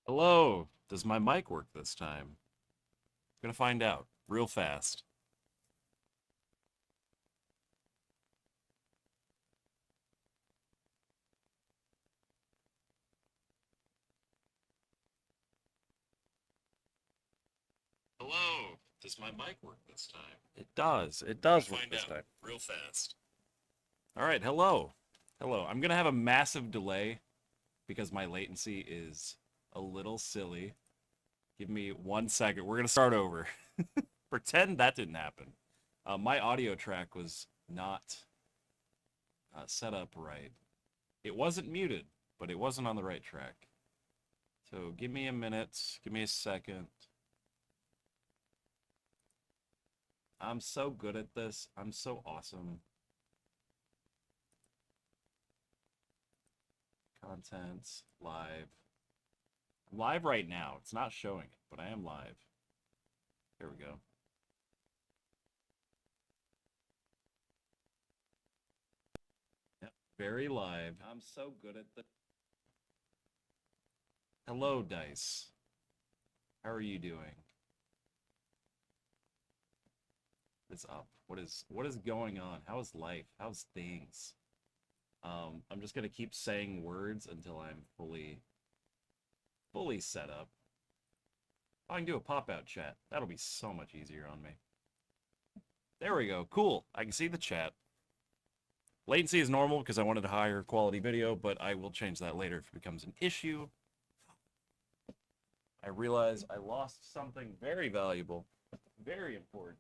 Hello. Does my mic work this time? I'm gonna find out real fast. Hello. Does my mic work this time? It does. It does work this time. Real fast. All right. Hello. Hello. I'm gonna have a massive delay because my latency is a little silly. Give me 1 second. We're gonna start over. Pretend that didn't happen. My audio track was not set up right. It wasn't muted, but it wasn't on the right track. So give me a minute. Give me a second. I'm so good at this. I'm so awesome. Content, live. I'm live right now. It's not showing it, but I am live. Here we go. Yep, very live. I'm so good at this. Hello, Dice. How are you doing? What's up? What is going on? How is life? How's things? I'm just gonna keep saying words until I'm fully set up. I can do a pop-out chat. That'll be so much easier on me. There we go. Cool. I can see the chat. Latency is normal because I wanted a higher quality video, but I will change that later if it becomes an issue. I realize I lost something very valuable, very important.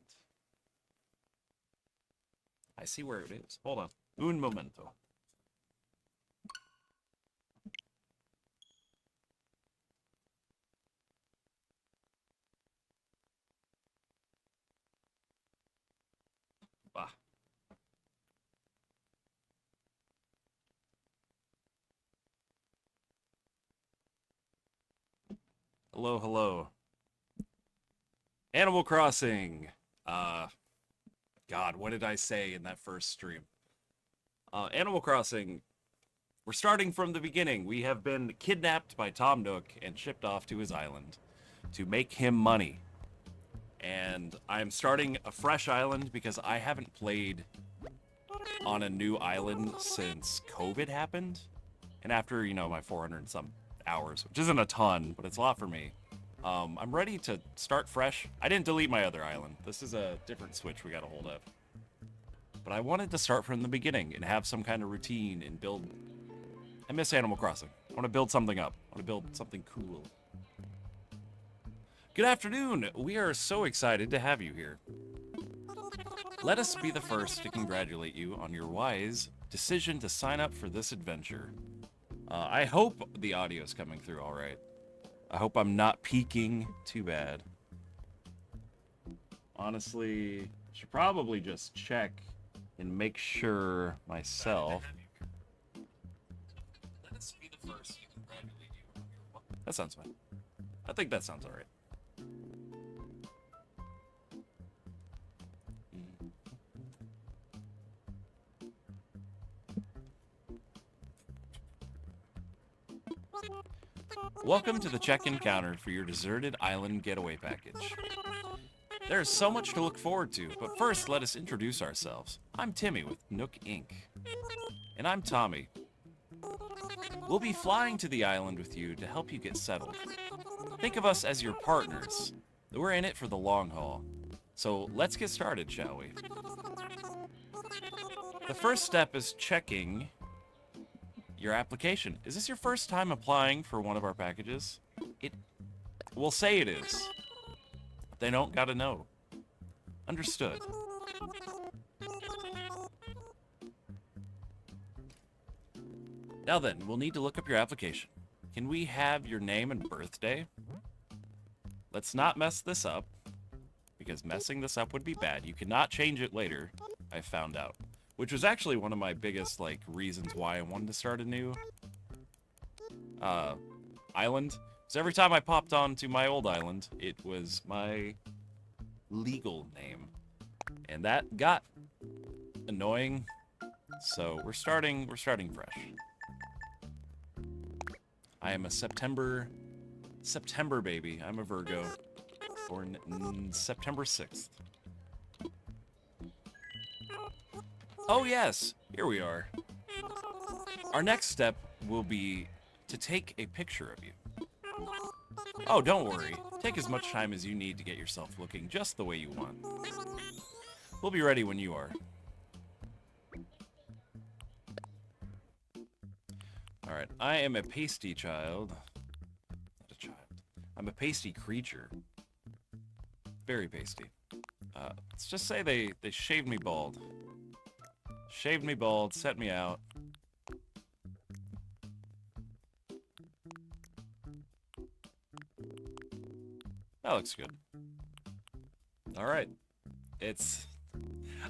I see where it is. Hold on. Un momento. Bah. Hello, hello. Animal Crossing. God, what did I say in that first stream? Animal Crossing. We're starting from the beginning. We have been kidnapped by Tom Nook and shipped off to his island to make him money. And I'm starting a fresh island because I haven't played on a new island since COVID happened. And after, my 400 and some hours, which isn't a ton, but it's a lot for me. I'm ready to start fresh. I didn't delete my other island. This is a different Switch we got a hold of. But I wanted to start from the beginning and have some kind of routine and build. I miss Animal Crossing. I want to build something up. I want to build something cool. Good afternoon. We are so excited to have you here. Let us be the first to congratulate you on your wise decision to sign up for this adventure. I hope the audio is coming through all right. I hope I'm not peaking too bad. Honestly, should probably just check and make sure myself. Let us be the first to congratulate you on your. That sounds fine. I think that sounds all right. Welcome to the check-in counter for your deserted island getaway package. There's so much to look forward to, but first let us introduce ourselves. I'm Timmy with Nook Inc. And I'm Tommy. We'll be flying to the island with you to help you get settled. Think of us as your partners. We're in it for the long haul. So let's get started, shall we? The first step is checking your application. Is this your first time applying for one of our packages? We'll say it is. But they don't gotta know. Understood. Now then, we'll need to look up your application. Can we have your name and birthday? Let's not mess this up, because messing this up would be bad. You cannot change it later, I found out. Which was actually one of my biggest, reasons why I wanted to start a new island. So every time I popped onto my old island, it was my legal name. And that got annoying. So we're starting fresh. I am a September September baby. I'm a Virgo. Born September 6th. Oh yes, here we are. Our next step will be to take a picture of you. Oh, don't worry. Take as much time as you need to get yourself looking just the way you want. We'll be ready when you are. Alright, I am a pasty child. Not a child. I'm a pasty creature. Very pasty. Let's just say they shaved me bald. Shaved me bald, set me out. That looks good. Alright. I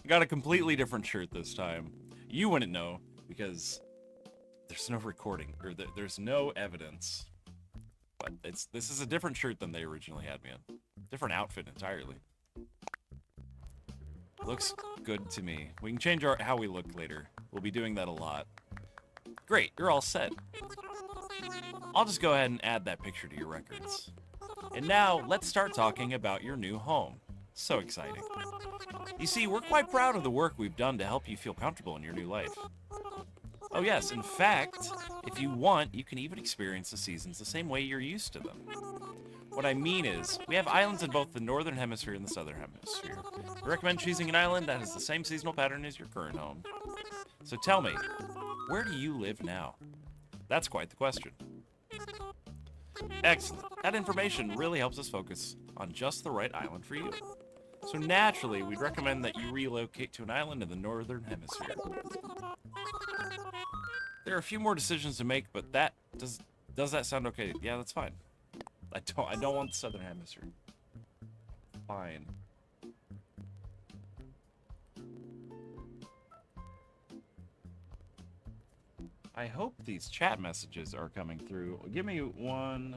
got a completely different shirt this time. You wouldn't know, because there's no recording, or there's no evidence. But this is a different shirt than they originally had me in. Different outfit entirely. Looks good to me. We can change how we look later. We'll be doing that a lot. Great, you're all set. I'll just go ahead and add that picture to your records. And now, let's start talking about your new home. So exciting. You see, we're quite proud of the work we've done to help you feel comfortable in your new life. Oh yes, in fact, if you want, you can even experience the seasons the same way you're used to them. What I mean is, we have islands in both the northern hemisphere and the southern hemisphere. I recommend choosing an island that has the same seasonal pattern as your current home. So tell me, where do you live now? That's quite the question. Excellent. That information really helps us focus on just the right island for you. So naturally, we'd recommend that you relocate to an island in the northern hemisphere. There are a few more decisions to make, but does that sound okay? Yeah, that's fine. I don't want the southern hemisphere. Fine. I hope these chat messages are coming through. Give me 1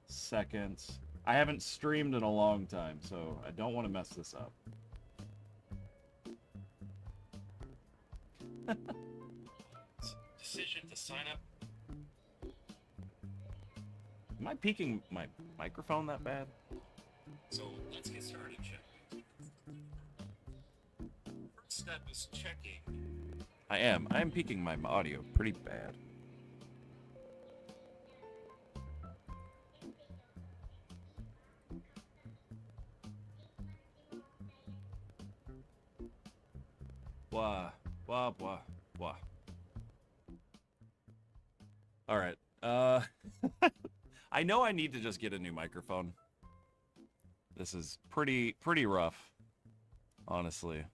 second. I haven't streamed in a long time, so I don't want to mess this up. Decision to sign up. Am I peaking my microphone that bad? So let's get started checking. First step is checking. I am peaking my audio pretty bad. Blah, blah, blah, blah. All right. I know I need to just get a new microphone. This is pretty rough, honestly.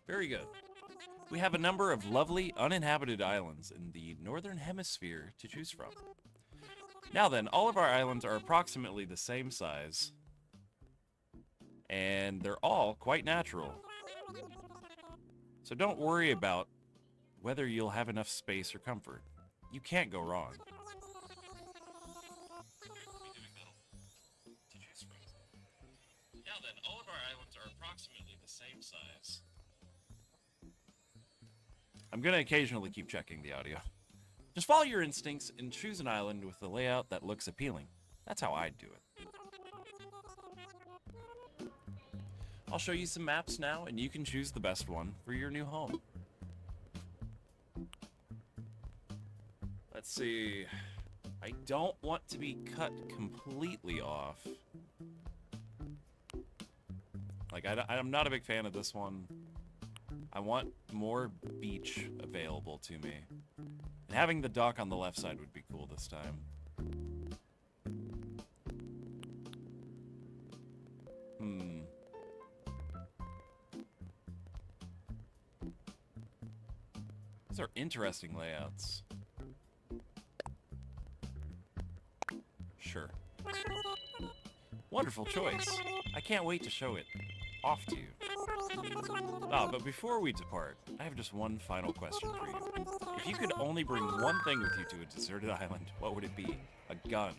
Very good. We have a number of lovely uninhabited islands in the northern hemisphere to choose from. Now then, all of our islands are approximately the same size, and they're all quite natural. So don't worry about whether you'll have enough space or comfort. You can't go wrong. Now then, all of our islands are approximately the same size. I'm going to occasionally keep checking the audio. Just follow your instincts and choose an island with a layout that looks appealing. That's how I'd do it. I'll show you some maps now, and you can choose the best one for your new home. Let's see. I don't want to be cut completely off. Like, I'm not a big fan of this one. I want more beach available to me. And having the dock on the left side would be cool this time. These are interesting layouts. Sure. Wonderful choice. I can't wait to show it off to you. Ah, but before we depart, I have just one final question for you. If you could only bring one thing with you to a deserted island, what would it be? A gun.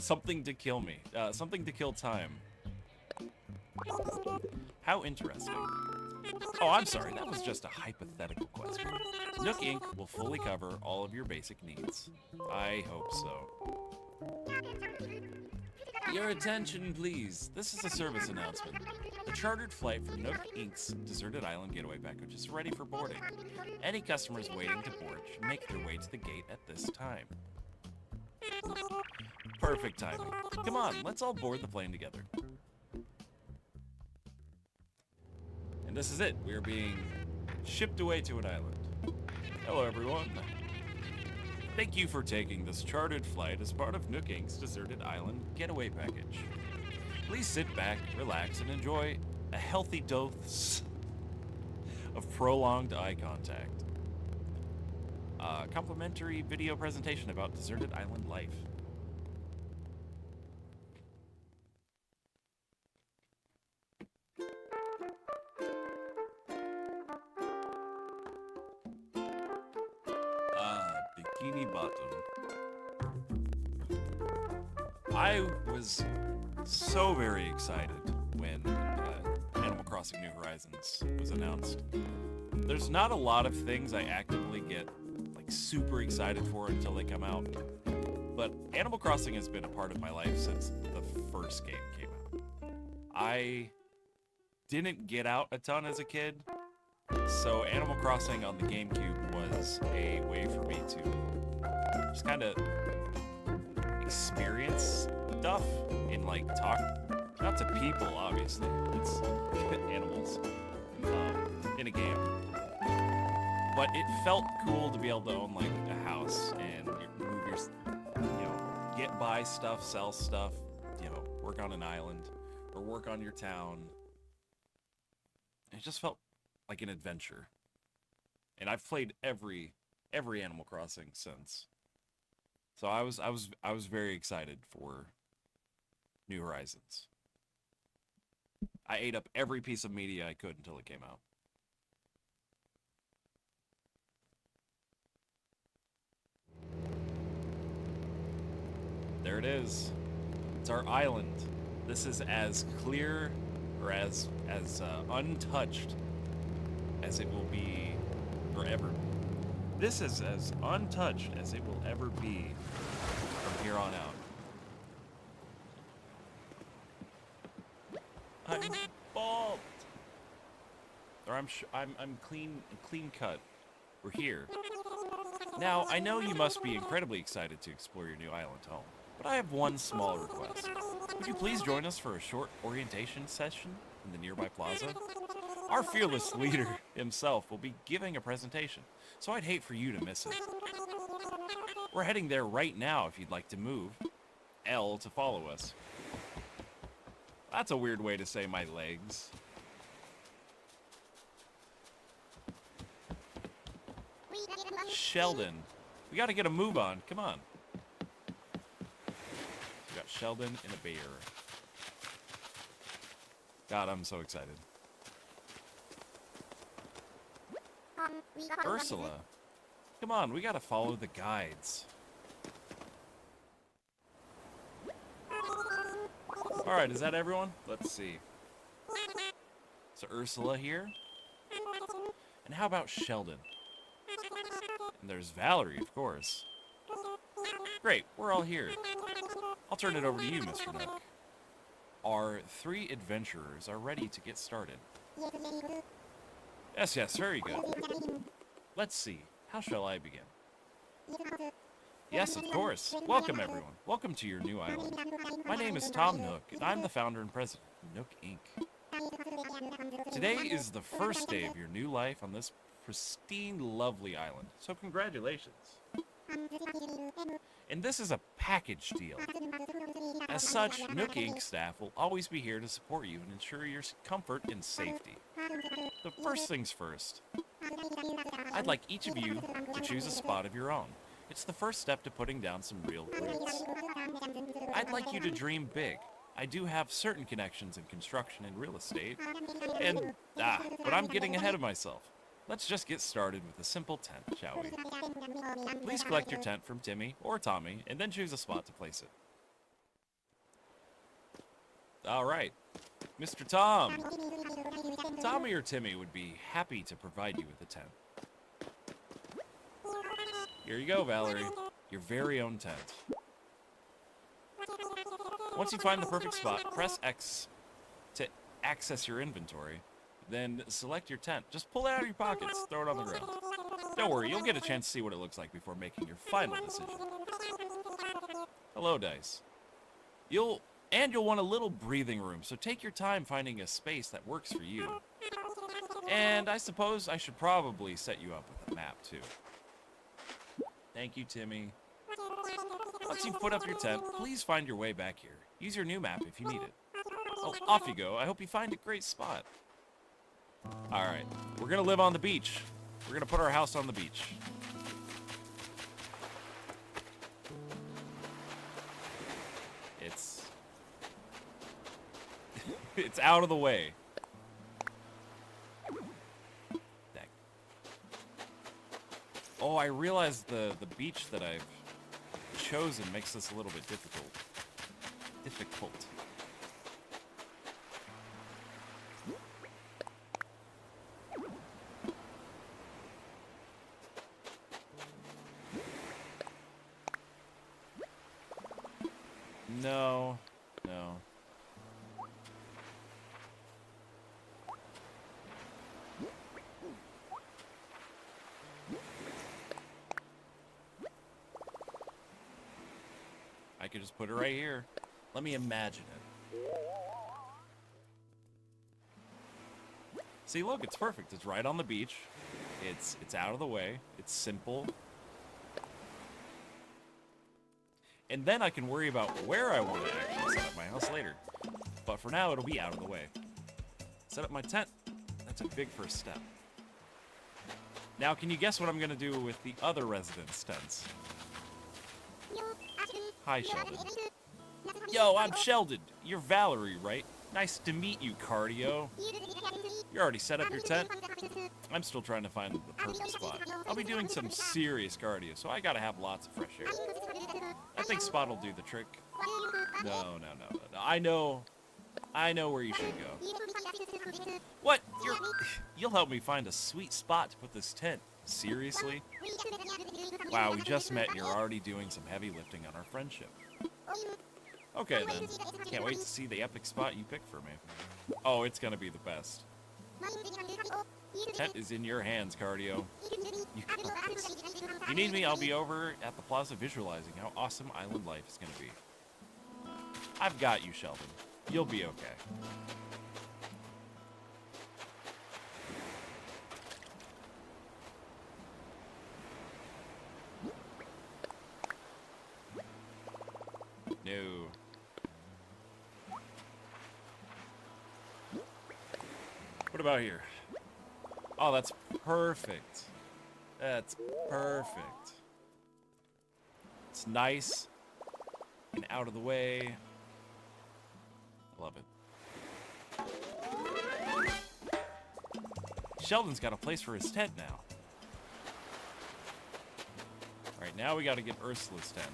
Something to kill me. Something to kill time. How interesting. Oh, I'm sorry. That was just a hypothetical question. Nook Inc. will fully cover all of your basic needs. I hope so. Your attention, please. This is a service announcement. The chartered flight from Nook Inc.'s Deserted Island Getaway Package is ready for boarding. Any customers waiting to board should make their way to the gate at this time. Perfect timing. Come on, let's all board the plane together. And this is it. We are being shipped away to an island. Hello, everyone. Thank you for taking this chartered flight as part of Nook Inc.'s Deserted Island Getaway Package. Please sit back, relax, and enjoy a healthy dose of prolonged eye contact. Complimentary video presentation about deserted island life. Bikini Bottom. I was so very excited when Animal Crossing New Horizons was announced. There's not a lot of things I actively get like super excited for until they come out, but Animal Crossing has been a part of my life since the first game came out. I didn't get out a ton as a kid, so Animal Crossing on the GameCube was a way for me to just kind of experience stuff and like talk, not to people obviously, it's animals in a game, but it felt cool to be able to own like a house and move your, get by stuff, sell stuff, work on an island or work on your town. It just felt like an adventure, and I've played every Animal Crossing since. So I was very excited for New Horizons. I ate up every piece of media I could until it came out. There it is. It's our island. This is as clear or as untouched as it will be forever. This is as untouched as it will ever be from here on out. I'm bald, or I'm clean cut. We're here. Now I know you must be incredibly excited to explore your new island home, but I have one small request. Would you please join us for a short orientation session in the nearby plaza? Our fearless leader himself will be giving a presentation, so I'd hate for you to miss it. We're heading there right now if you'd like to move. L to follow us. That's a weird way to say my legs. Sheldon. We gotta get a move on. Come on. We got Sheldon and a bear. God, I'm so excited. Ursula. Come on, we gotta follow the guides. Alright, is that everyone? Let's see. So Ursula here. And how about Sheldon? And there's Valerie, of course. Great, we're all here. I'll turn it over to you, Mr. Nook. Our 3 adventurers are ready to get started. Yes, very good. Let's see. How shall I begin? Yes, of course. Welcome, everyone. Welcome to your new island. My name is Tom Nook, and I'm the founder and president of Nook Inc. Today is the first day of your new life on this pristine, lovely island, so congratulations. And this is a package deal. As such, Nook Inc. staff will always be here to support you and ensure your comfort and safety. So first things first, I'd like each of you to choose a spot of your own. It's the first step to putting down some real roots. I'd like you to dream big. I do have certain connections in construction and real estate, but I'm getting ahead of myself. Let's just get started with a simple tent, shall we? Please collect your tent from Timmy or Tommy, and then choose a spot to place it. All right. Mr. Tom. Tommy or Timmy would be happy to provide you with a tent. Here you go, Valerie. Your very own tent. Once you find the perfect spot, press X to access your inventory. Then select your tent. Just pull it out of your pockets, throw it on the ground. Don't worry, you'll get a chance to see what it looks like before making your final decision. Hello, Dice. You'll want a little breathing room, so take your time finding a space that works for you. And I suppose I should probably set you up with a map, too. Thank you, Timmy. Once you've put up your tent, please find your way back here. Use your new map if you need it. Oh, off you go. I hope you find a great spot. Alright, we're gonna live on the beach. We're gonna put our house on the beach. It's out of the way. Dang. Oh, I realized the beach that I've chosen makes this a little bit difficult. No. I could just put it right here. Let me imagine it. See, look, it's perfect. It's right on the beach. It's out of the way. It's simple. And then I can worry about where I want to actually set up my house later. But for now, it'll be out of the way. Set up my tent. That's a big first step. Now, can you guess what I'm going to do with the other residents' tents? Hi, Sheldon. Yo, I'm Sheldon. You're Valerie, right? Nice to meet you, Cardio. You already set up your tent? I'm still trying to find the perfect spot. I'll be doing some serious cardio, so I gotta have lots of fresh air. I think Spot will do the trick. No. I know where you should go. What? You'll help me find a sweet spot to put this tent. Seriously? Wow, we just met and you're already doing some heavy lifting on our friendship. Okay then. Can't wait to see the epic spot you picked for me. Oh, it's gonna be the best. Tent is in your hands, Cardio. You got this. If you need me, I'll be over at the plaza visualizing how awesome island life is gonna be. I've got you, Sheldon. You'll be okay. No. What about here? Oh, that's perfect. That's perfect. It's nice and out of the way. Love it. Sheldon's got a place for his tent now. Alright, now we gotta get Ursula's tent.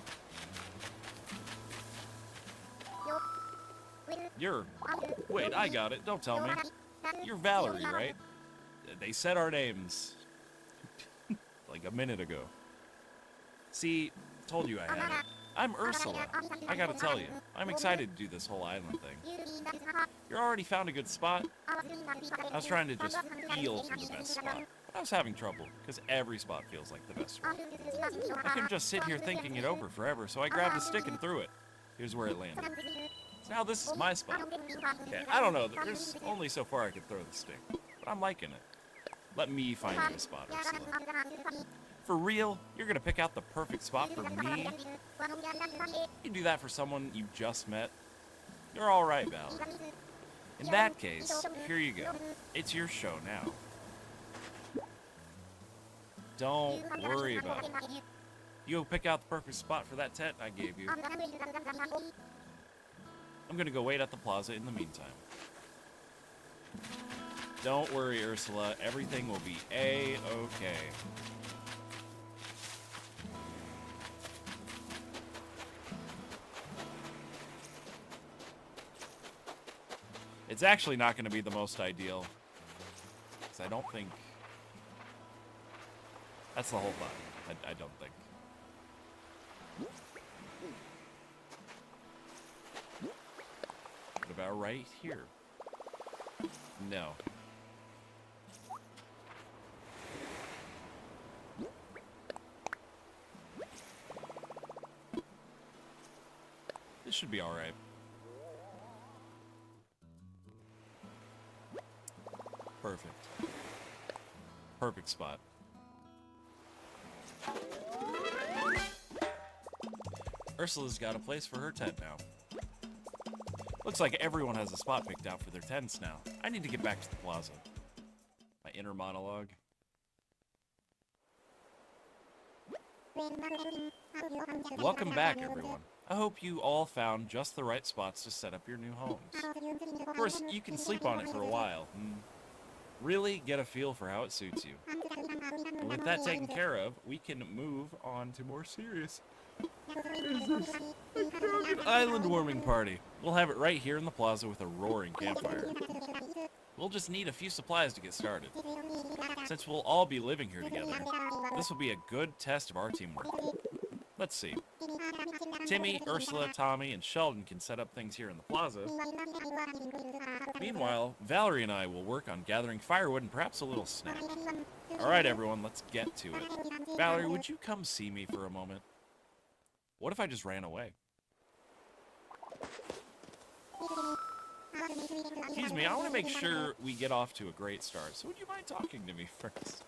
Wait, I got it. Don't tell me. You're Valerie, right? They said our names like a minute ago. See, told you I had it. I'm Ursula. I gotta tell you, I'm excited to do this whole island thing. You already found a good spot? I was trying to just feel for the best spot. But I was having trouble, because every spot feels like the best spot. I couldn't just sit here thinking it over forever, so I grabbed a stick and threw it. Here's where it landed. So now this is my spot. Okay, I don't know, there's only so far I could throw the stick, but I'm liking it. Let me find you a spot, Ursula. For real? You're gonna pick out the perfect spot for me? You do that for someone you just met? You're alright, Val. In that case, here you go. It's your show now. Don't worry about it. You'll pick out the perfect spot for that tent I gave you. I'm gonna go wait at the plaza in the meantime. Don't worry, Ursula. Everything will be A-okay. It's actually not going to be the most ideal. Because I don't think... That's the whole thought. I don't think. What about right here? No. This should be alright. Perfect. Perfect spot. Ursula's got a place for her tent now. Looks like everyone has a spot picked out for their tents now. I need to get back to the plaza. My inner monologue. Welcome back, everyone. I hope you all found just the right spots to set up your new homes. Of course, you can sleep on it for a while. Really get a feel for how it suits you. And with that taken care of, we can move on to more serious island warming party. We'll have it right here in the plaza with a roaring campfire. We'll just need a few supplies to get started. Since we'll all be living here together, this will be a good test of our teamwork. Let's see. Timmy, Ursula, Tommy, and Sheldon can set up things here in the plaza. Meanwhile, Valerie and I will work on gathering firewood and perhaps a little snack. Alright everyone, let's get to it. Valerie, would you come see me for a moment? What if I just ran away? Excuse me, I want to make sure we get off to a great start, so would you mind talking to me first?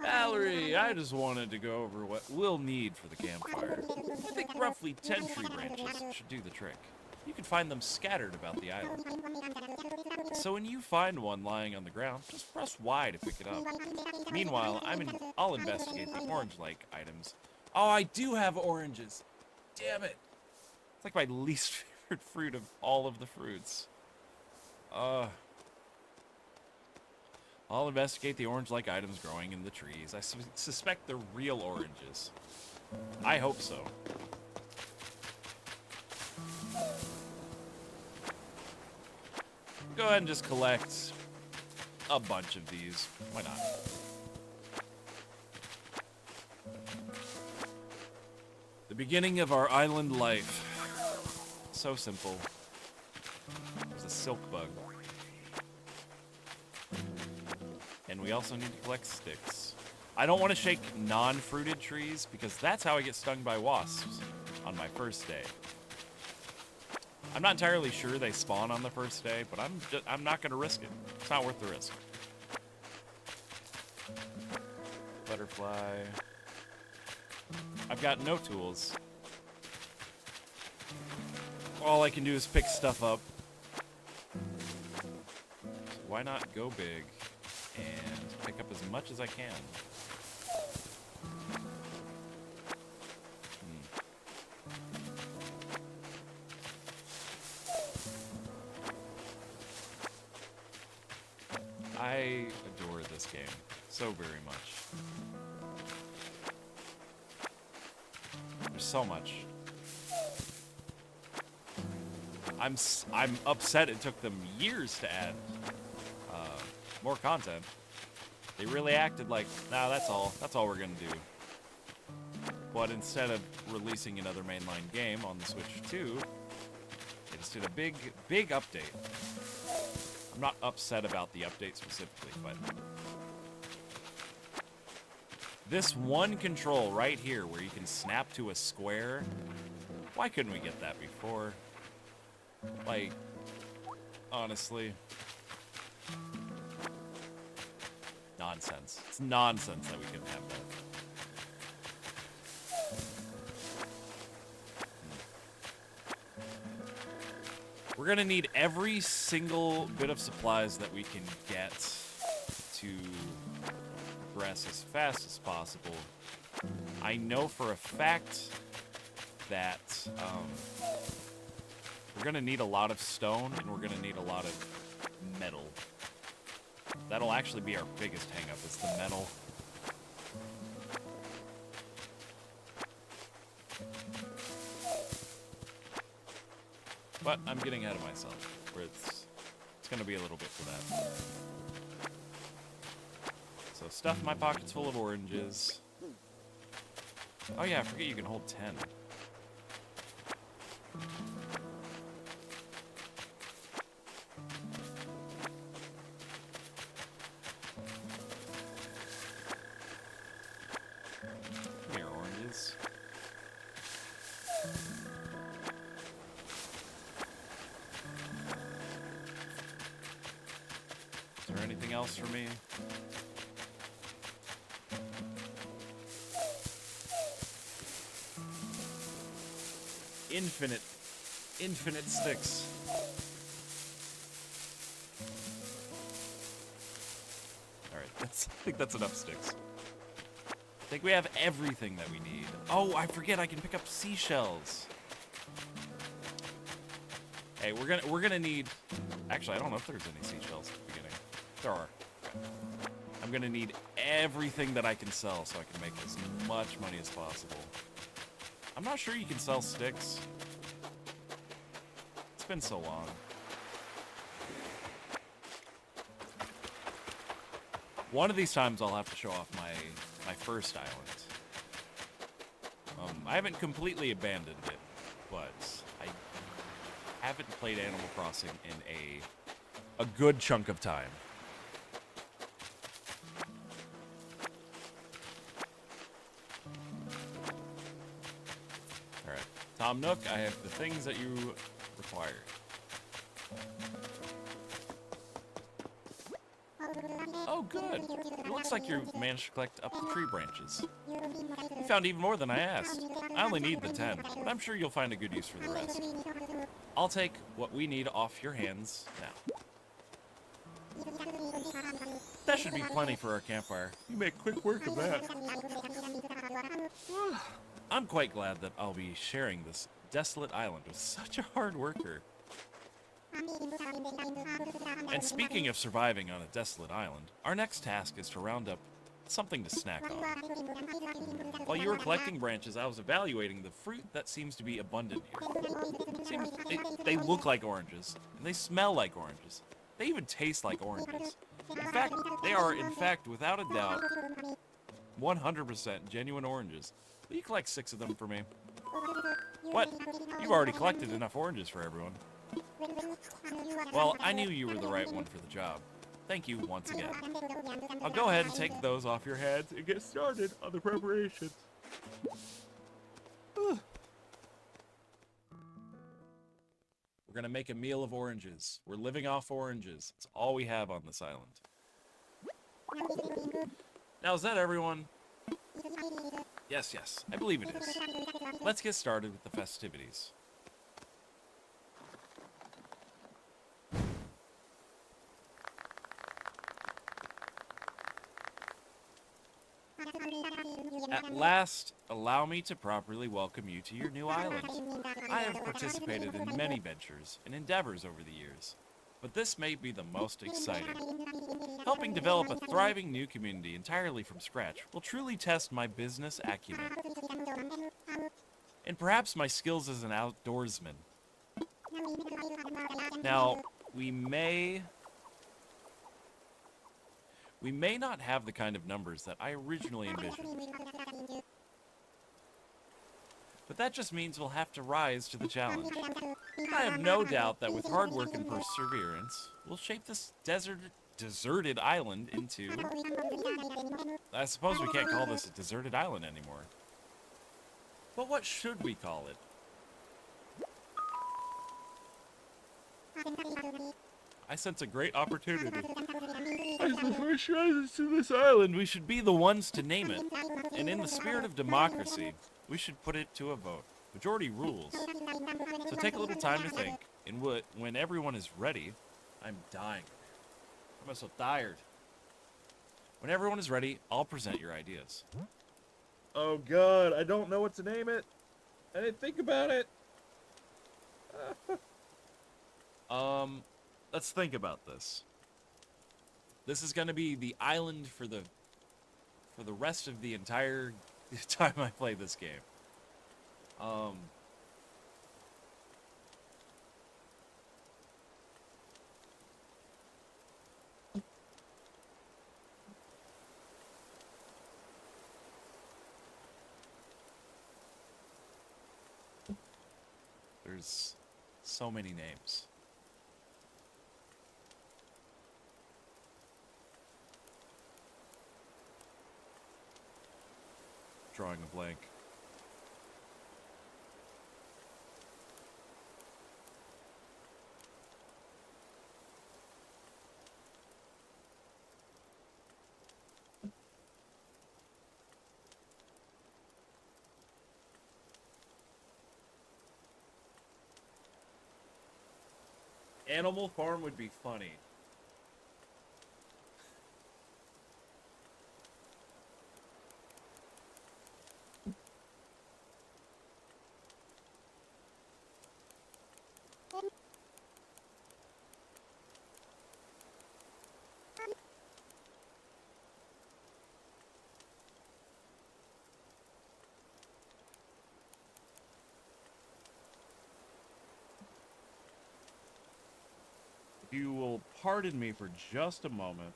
Valerie, I just wanted to go over what we'll need for the campfire. I think roughly 10 tree branches should do the trick. You can find them scattered about the island. So when you find one lying on the ground, just press Y to pick it up. Meanwhile, I'll investigate the orange-like items. Oh, I do have oranges! Damn it! It's like my least favorite fruit of all of the fruits. I'll investigate the orange-like items growing in the trees. I suspect they're real oranges. I hope so. Go ahead and just collect a bunch of these. Why not? The beginning of our island life. So simple. There's a silk bug. And we also need to collect sticks. I don't want to shake non-fruited trees because that's how I get stung by wasps on my first day. I'm not entirely sure they spawn on the first day, but I'm not going to risk it. It's not worth the risk. Butterfly. I've got no tools. All I can do is pick stuff up. So why not go big and pick up as much as I can? I adore this game so very much. There's so much. I'm upset it took them years to add more content. They really acted like, nah, that's all we're gonna do. But instead of releasing another mainline game on the Switch 2, they just did a big update. I'm not upset about the update specifically, but this one control right here where you can snap to a square, why couldn't we get that before? Like, honestly. Nonsense. It's nonsense that we couldn't have that. We're gonna need every single bit of supplies that we can get to progress as fast as possible. I know for a fact that we're gonna need a lot of stone and we're gonna need a lot of metal. That'll actually be our biggest hang-up, is the metal. But I'm getting ahead of myself. Where it's gonna be a little bit for that. So stuff my pockets full of oranges. Oh yeah, I forget you can hold 10. Come here, oranges. Is there anything else for me? Infinite sticks. Alright, I think that's enough sticks. I think we have everything that we need. Oh, I forget I can pick up seashells. Hey, we're gonna need. Actually, I don't know if there's any seashells at the beginning. There are. Okay. I'm gonna need everything that I can sell so I can make as much money as possible. I'm not sure you can sell sticks. It's been so long. One of these times I'll have to show off my first island. I haven't completely abandoned it, but I haven't played Animal Crossing in a good chunk of time. Alright. Tom Nook, I have the things that you require. Oh, good. It looks like you managed to collect up the tree branches. You found even more than I asked. I only need the 10, but I'm sure you'll find a good use for the rest. I'll take what we need off your hands now. That should be plenty for our campfire. You make quick work of that. I'm quite glad that I'll be sharing this desolate island with such a hard worker. And speaking of surviving on a desolate island, our next task is to round up something to snack on. While you were collecting branches, I was evaluating the fruit that seems to be abundant here. They look like oranges, and they smell like oranges. They even taste like oranges. In fact, they are, without a doubt, 100% genuine oranges. Will you collect 6 of them for me? What? You've already collected enough oranges for everyone. Well, I knew you were the right one for the job. Thank you once again. I'll go ahead and take those off your heads and get started on the preparations. We're gonna make a meal of oranges. We're living off oranges. It's all we have on this island. Now, is that everyone? Yes, I believe it is. Let's get started with the festivities. At last, allow me to properly welcome you to your new island. I have participated in many ventures and endeavors over the years, but this may be the most exciting. Helping develop a thriving new community entirely from scratch will truly test my business acumen, and perhaps my skills as an outdoorsman. Now, we may not have the kind of numbers that I originally envisioned. But that just means we'll have to rise to the challenge. I have no doubt that with hard work and perseverance, we'll shape this deserted island into... I suppose we can't call this a deserted island anymore. But what should we call it? I sense a great opportunity. As the first residents to this island, we should be the ones to name it. And in the spirit of democracy, we should put it to a vote. Majority rules. So take a little time to think, and when everyone is ready... I'm dying. I'm so tired. When everyone is ready, I'll present your ideas. Oh god, I don't know what to name it. I didn't think about it. Let's think about this. This is gonna be the island for the rest of the entire time I play this game. There's so many names. Drawing a blank. Animal Farm would be funny. You will pardon me for just a moment.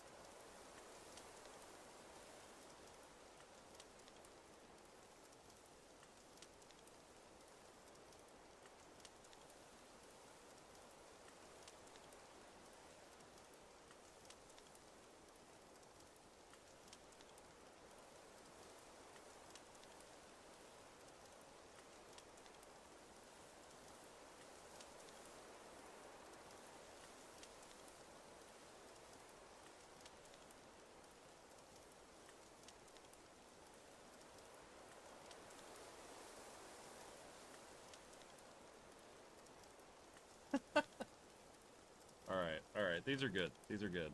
All right. These are good. These are good.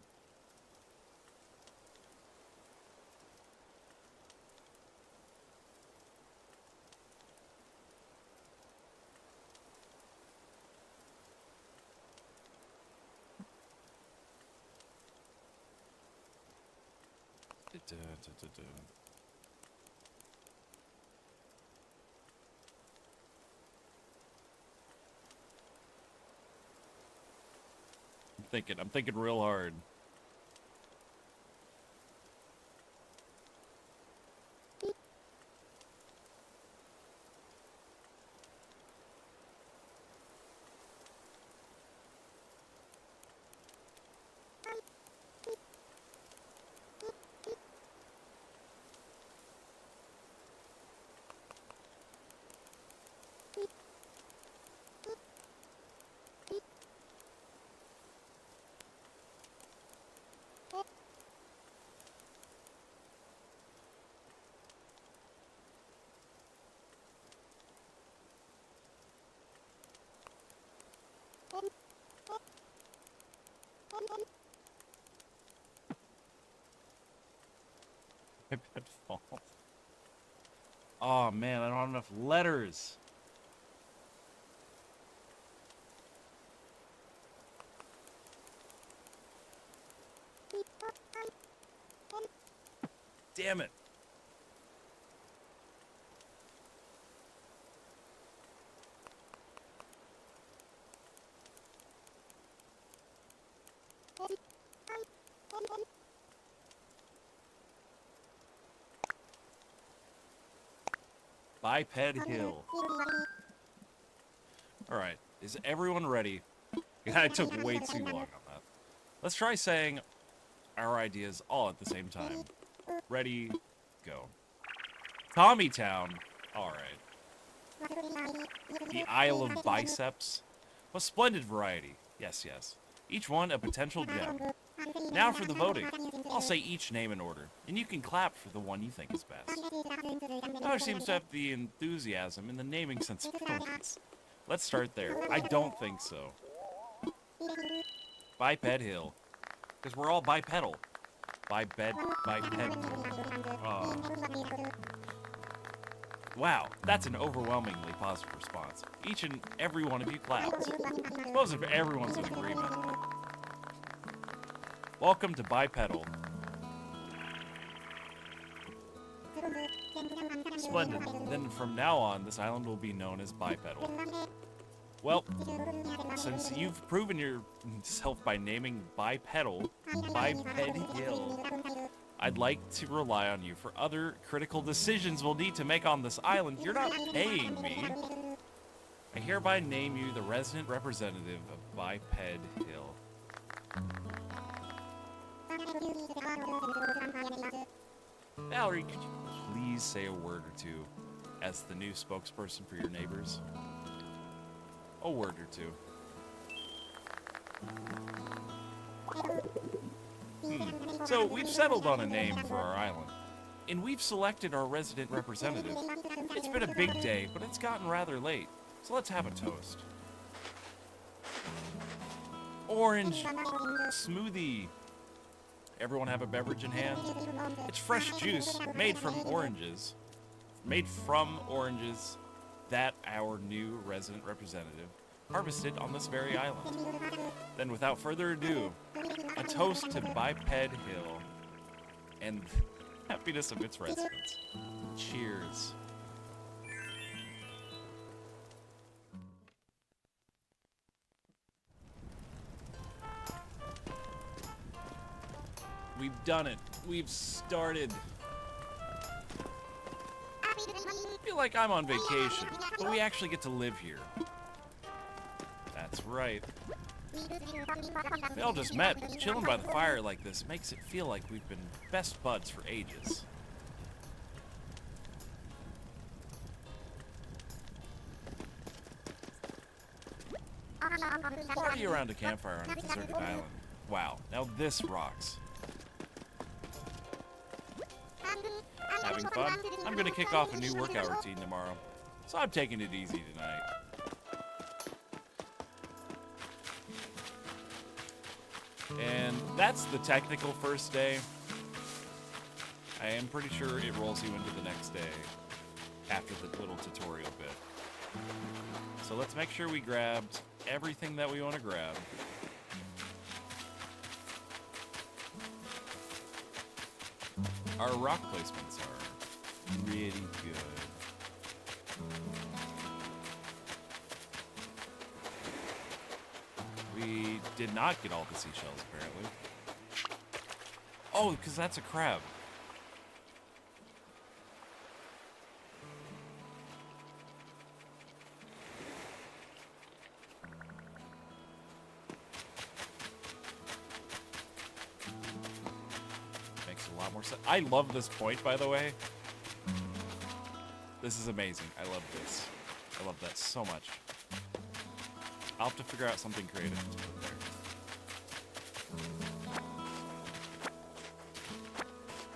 I'm thinking real hard. iPad falls. Oh man, I don't have enough letters. Damn it. Biped Hill. Alright, is everyone ready? I took way too long on that. Let's try saying our ideas all at the same time. Ready, go. Tommytown. Alright. The Isle of Biceps. A splendid variety. Yes, yes. Each one a potential gem. Now for the voting. I'll say each name in order, and you can clap for the one you think is best. Tyler seems to have the enthusiasm and the naming sensibilities. Let's start there. I don't think so. Biped Hill. Because we're all bipedal. Biped. Wow, that's an overwhelmingly positive response. Each and every one of you clapped. Suppose if everyone's in agreement. Welcome to Bipedal. Splendid. Then from now on, this island will be known as Bipedal. Well, since you've proven yourself by naming Biped Hill, I'd like to rely on you for other critical decisions we'll need to make on this island. You're not paying me. I hereby name you the resident representative of Biped Hill. Valerie, could you please say a word or two as the new spokesperson for your neighbors? A word or two. So, we've settled on a name for our island, and we've selected our resident representative. It's been a big day, but it's gotten rather late, so let's have a toast. Orange smoothie. Everyone have a beverage in hand? It's fresh juice made from oranges. That our new resident representative harvested on this very island. Then without further ado, a toast to Biped Hill and the happiness of its residents. Cheers. We've done it. We've started. I feel like I'm on vacation, but we actually get to live here. That's right. We all just met. Chilling by the fire like this makes it feel like we've been best buds for ages. Party around a campfire on a deserted island. Wow, now this rocks. Having fun? I'm gonna kick off a new workout routine tomorrow, so I'm taking it easy tonight. And that's the technical first day. I am pretty sure it rolls you into the next day after the little tutorial bit. So let's make sure we grabbed everything that we want to grab. Our rock placements are really good. We did not get all the seashells, apparently. Oh, because that's a crab. Makes a lot more sense. I love this point, by the way. This is amazing. I love this. I love that so much. I'll have to figure out something creative to put there.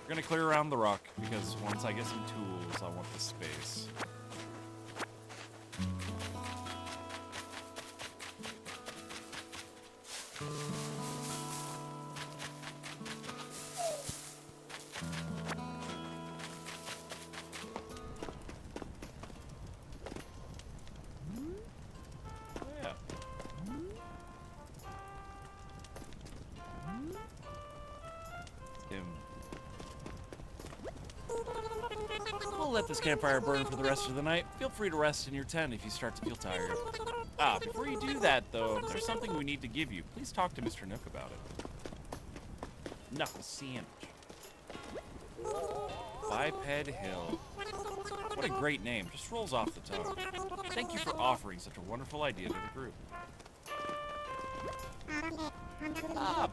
We're gonna clear around the rock because once I get some tools, I want the space. We'll let this campfire burn for the rest of the night. Feel free to rest in your tent if you start to feel tired. Before you do that, though, there's something we need to give you. Please talk to Mr. Nook about it. Knuckle sandwich. Biped Hill. What a great name. Just rolls off the tongue. Thank you for offering such a wonderful idea to the group.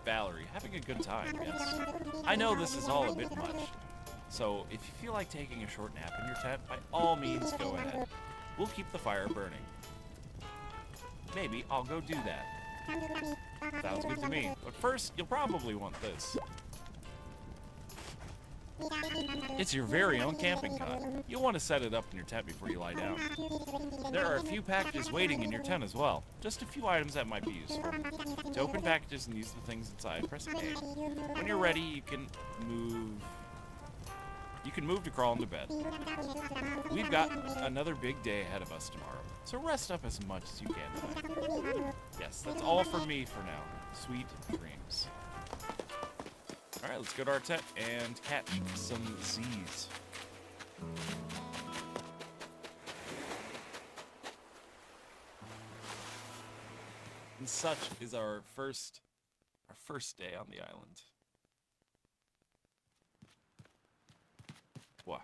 Valerie, having a good time, yes. I know this is all a bit much. So, if you feel like taking a short nap in your tent, by all means, go ahead. We'll keep the fire burning. Maybe I'll go do that. Sounds good to me. But first, you'll probably want this. It's your very own camping cot. You'll want to set it up in your tent before you lie down. There are a few packages waiting in your tent as well. Just a few items that might be useful. To open packages and use the things inside, press A. When you're ready, you can move to crawl into bed. We've got another big day ahead of us tomorrow, so rest up as much as you can tonight. Yes, that's all from me for now. Sweet dreams. Alright, let's go to our tent and catch some Z's. And such is our first day on the island. What?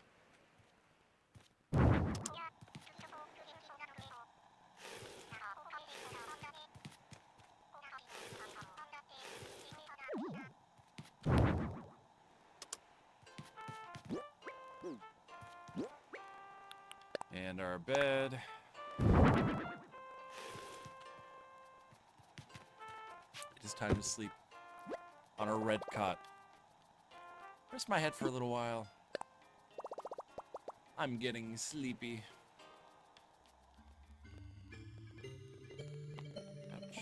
And our bed. It is time to sleep on our red cot. Rest my head for a little while. I'm getting sleepy. Ouch.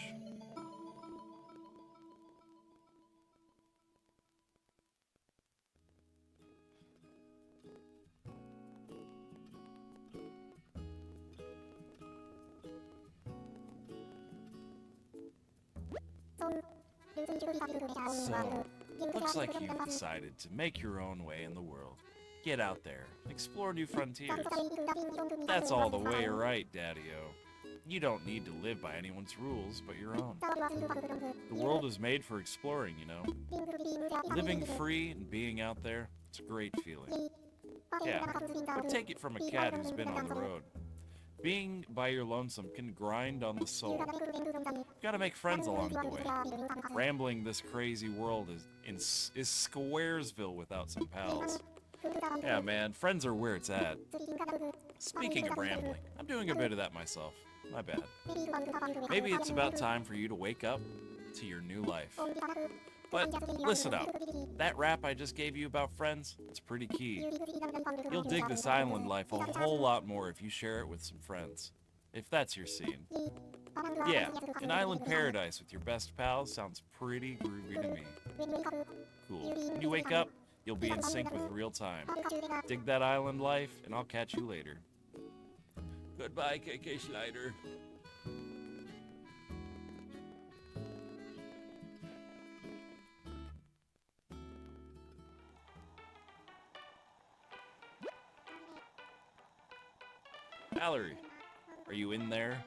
So, looks like you've decided to make your own way in the world. Get out there, explore new frontiers. That's all the way right, Daddy-O. You don't need to live by anyone's rules but your own. The world is made for exploring, you know. Living free and being out there, it's a great feeling. Yeah, but take it from a cat who's been on the road. Being by your lonesome can grind on the soul. You gotta make friends along the way. Rambling this crazy world is Squaresville without some pals. Yeah, man, friends are where it's at. Speaking of rambling, I'm doing a bit of that myself. My bad. Maybe it's about time for you to wake up to your new life. But listen up. That rap I just gave you about friends, it's pretty key. You'll dig this island life a whole lot more if you share it with some friends. If that's your scene. Yeah, an island paradise with your best pals sounds pretty groovy to me. Cool. When you wake up, you'll be in sync with real time. Dig that island life, and I'll catch you later. Goodbye, KK Schneider. Valerie, are you in there?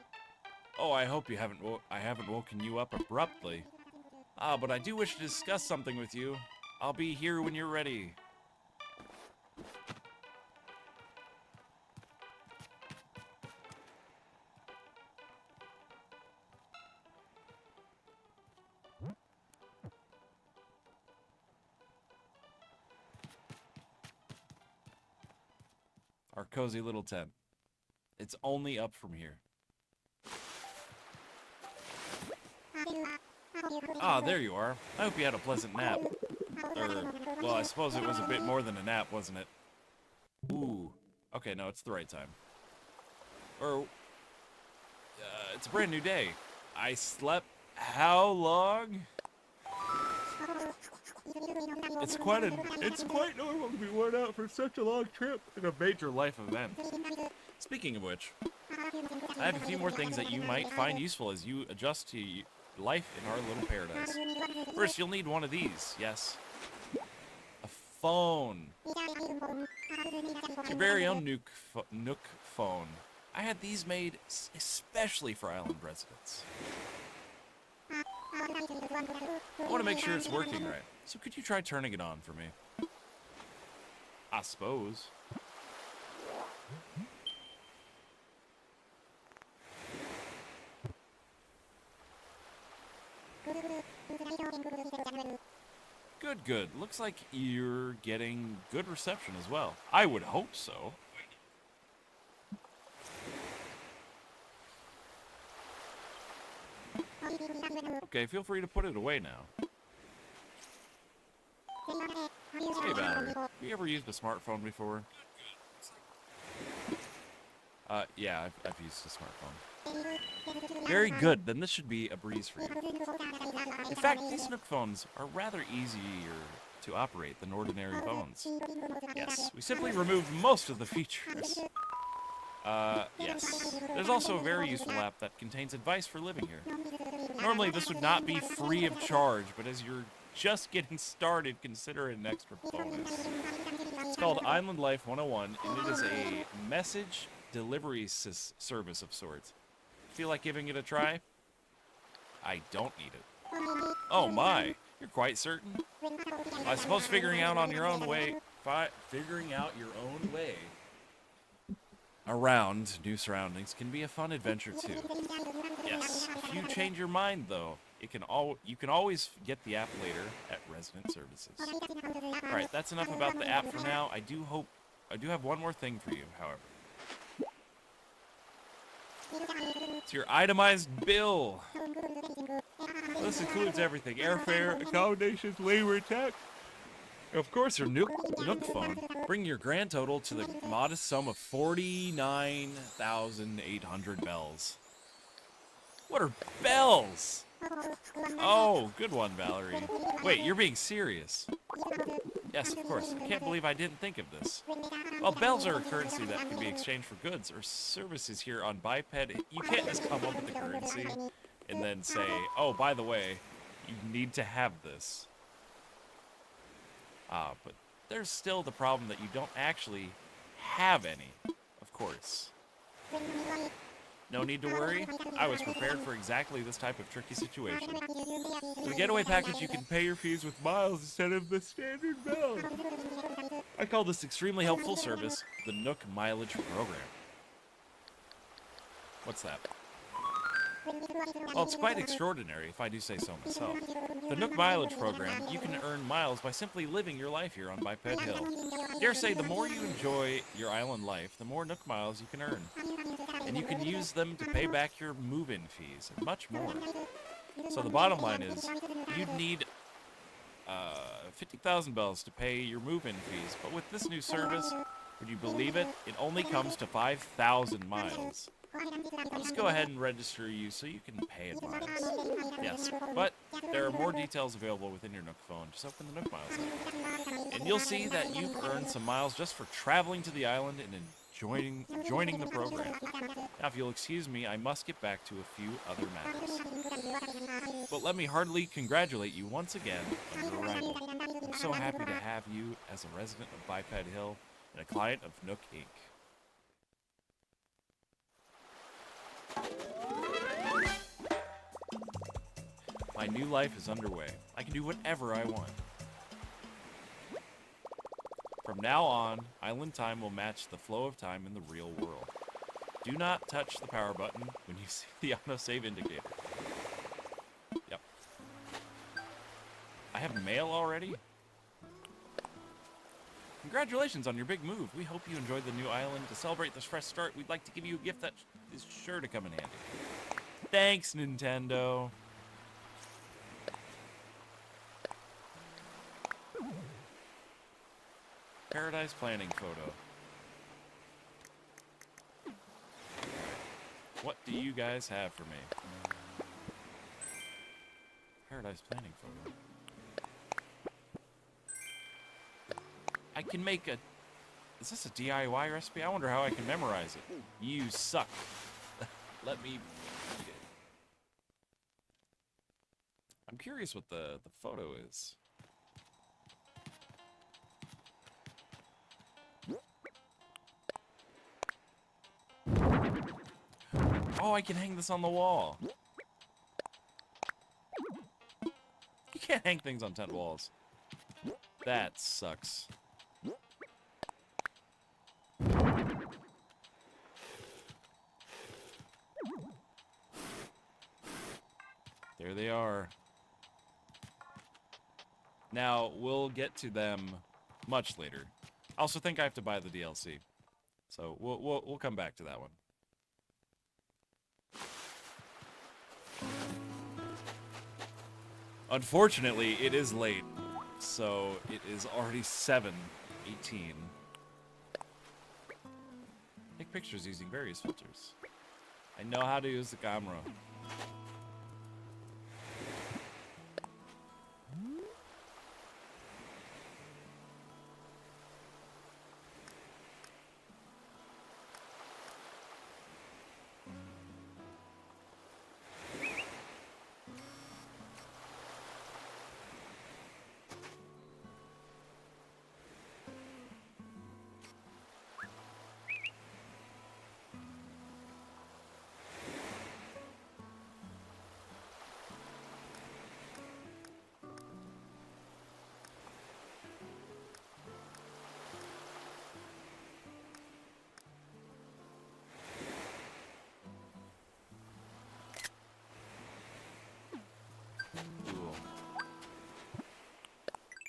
Oh, I hope you I haven't woken you up abruptly. Ah, but I do wish to discuss something with you. I'll be here when you're ready. Our cozy little tent. It's only up from here. Ah, there you are. I hope you had a pleasant nap. Well, I suppose it was a bit more than a nap, wasn't it? Ooh. Okay, no, it's the right time. It's a brand new day. I slept how long? It's quite normal to be worn out for such a long trip in a major life event. Speaking of which, I have a few more things that you might find useful as you adjust to life in our little paradise. First, you'll need one of these, yes. A phone. Your very own Nook phone. I had these made especially for island residents. I want to make sure it's working right, so could you try turning it on for me? I suppose. Good. Looks like you're getting good reception as well. I would hope so. Okay, feel free to put it away now. Hey, Valerie. Have you ever used a smartphone before? Yeah, I've used a smartphone. Very good, then this should be a breeze for you. In fact, these Nook phones are rather easier to operate than ordinary phones. Yes, we simply removed most of the features. Yes. There's also a very useful app that contains advice for living here. Normally this would not be free of charge, but as you're just getting started, consider it an extra bonus. It's called Island Life 101, and it is a message delivery service of sorts. Feel like giving it a try? I don't need it. Oh my, you're quite certain? I suppose figuring out your own way around new surroundings can be a fun adventure too. Yes, if you change your mind though, you can always get the app later at Resident Services. Alright, that's enough about the app for now. I do have one more thing for you, however. It's your itemized bill. This includes everything. Airfare, accommodations, labor, tax. Of course, your Nook phone. Bring your grand total to the modest sum of 49,800 bells. What are bells? Oh, good one, Valerie. Wait, you're being serious. Yes, of course. I can't believe I didn't think of this. Well, bells are a currency that can be exchanged for goods or services here on Biped. You can't just come up with the currency and then say, oh, by the way, you need to have this. But there's still the problem that you don't actually have any, of course. No need to worry. I was prepared for exactly this type of tricky situation. With a getaway package, you can pay your fees with miles instead of the standard bill. I call this extremely helpful service the Nook Mileage Program. What's that? Well, it's quite extraordinary, if I do say so myself. The Nook Mileage Program, you can earn miles by simply living your life here on Biped Hill. Dare say, the more you enjoy your island life, the more Nook miles you can earn. And you can use them to pay back your move-in fees, and much more. So the bottom line is, you'd need 50,000 bells to pay your move-in fees, but with this new service, would you believe it? It only comes to 5,000 miles. I'll just go ahead and register you so you can pay it miles. Yes, but there are more details available within your Nook phone. Just open the Nook Miles app. And you'll see that you've earned some miles just for traveling to the island and joining the program. Now, if you'll excuse me, I must get back to a few other matters. But let me heartily congratulate you once again on your arrival. I'm so happy to have you as a resident of Biped Hill and a client of Nook Inc. My new life is underway. I can do whatever I want. From now on, island time will match the flow of time in the real world. Do not touch the power button when you see the autosave indicator. Yep. I have mail already? Congratulations on your big move. We hope you enjoyed the new island. To celebrate this fresh start, we'd like to give you a gift that is sure to come in handy. Thanks, Nintendo. Paradise planning photo. What do you guys have for me? Paradise planning photo. I can make a... Is this a DIY recipe? I wonder how I can memorize it. You suck. Let me... I'm curious what the photo is. Oh, I can hang this on the wall. You can't hang things on tent walls. That sucks. There they are. Now, we'll get to them much later. I also think I have to buy the DLC. So, we'll come back to that one. Unfortunately, it is late. So, it is already 7:18. Take pictures using various filters. I know how to use the camera.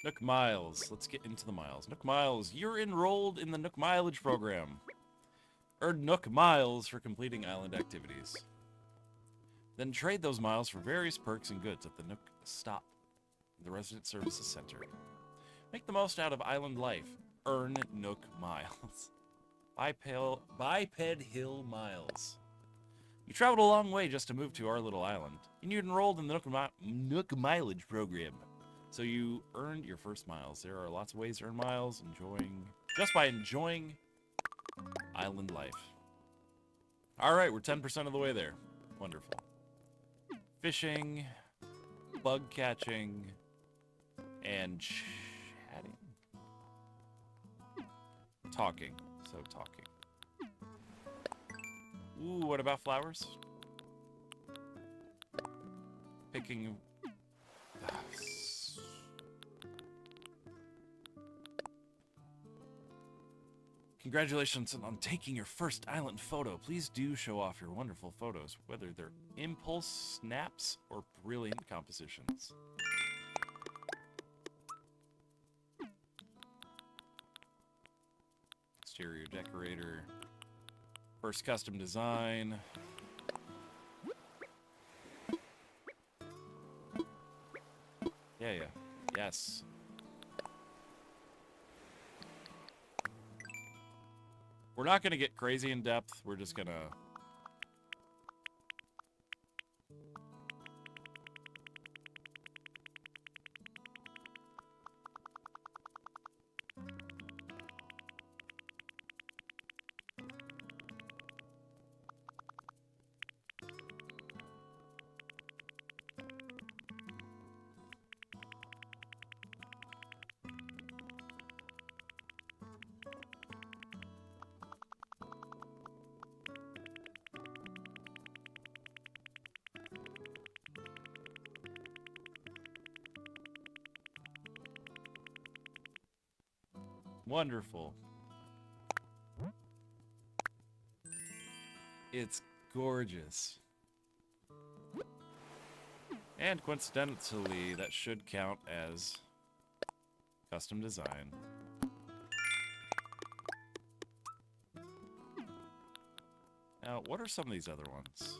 Nook Miles. Let's get into the miles. Nook Miles, you're enrolled in the Nook Mileage program. Earn Nook miles for completing island activities. Then trade those miles for various perks and goods at the Nook stop, the Resident Services Center. Make the most out of island life. Earn Nook miles. Biped Hill miles. You traveled a long way just to move to our little island, and you enrolled in the Nook mileage program. So you earned your first miles. There are lots of ways to earn miles, just by enjoying island life. Alright, we're 10% of the way there. Wonderful. Fishing, bug catching, and chatting. Talking. So talking. Ooh, what about flowers? Picking... Congratulations on taking your first island photo. Please do show off your wonderful photos, whether they're impulse snaps or brilliant compositions. Exterior decorator. First custom design. Yeah. Yes. We're not going to get crazy in depth. We're just going to... Wonderful. It's gorgeous. And coincidentally, that should count as custom design. Now, what are some of these other ones?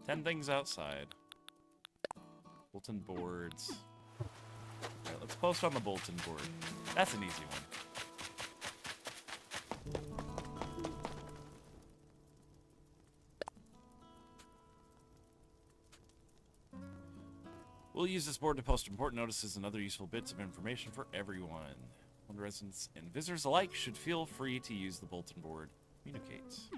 10 things outside. Bulletin boards. All right, let's post on the bulletin board. That's an easy one. We'll use this board to post important notices and other useful bits of information for everyone. Residents and visitors alike should feel free to use the bulletin board. Communicates.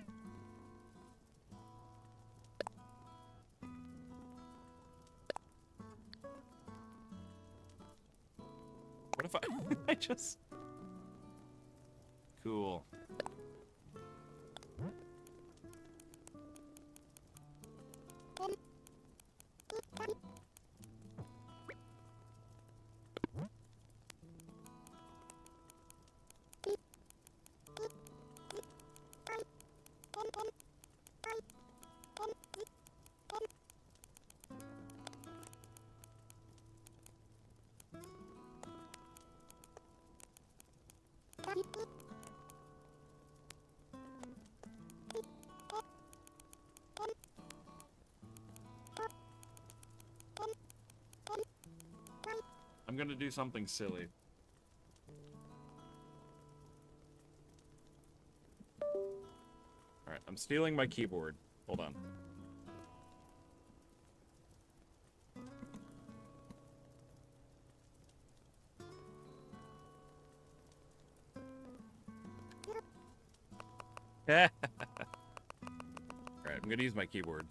What if I just... Cool. I'm gonna do something silly. Alright, I'm stealing my keyboard. Hold on. Alright, I'm gonna use my keyboard.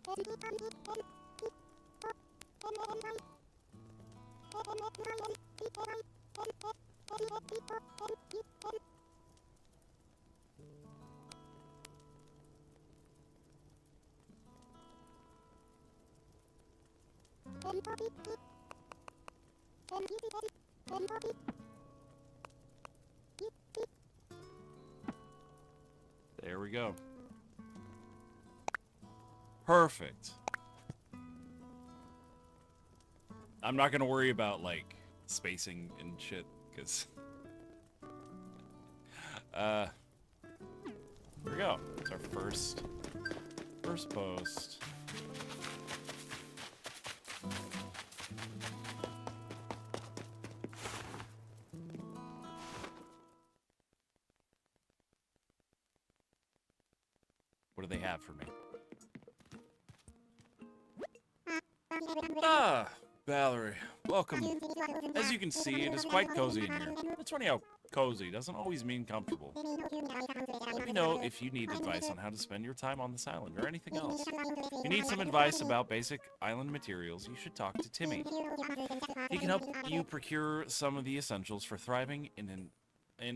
There we go. Perfect. I'm not gonna worry about, like, spacing and shit, because... here we go. It's our first post. What do they have for me? Ah, Valerie, welcome. As you can see, it is quite cozy in here. It's funny how cozy doesn't always mean comfortable. Let me know if you need advice on how to spend your time on this island or anything else. If you need some advice about basic island materials, you should talk to Timmy. He can help you procure some of the essentials for thriving in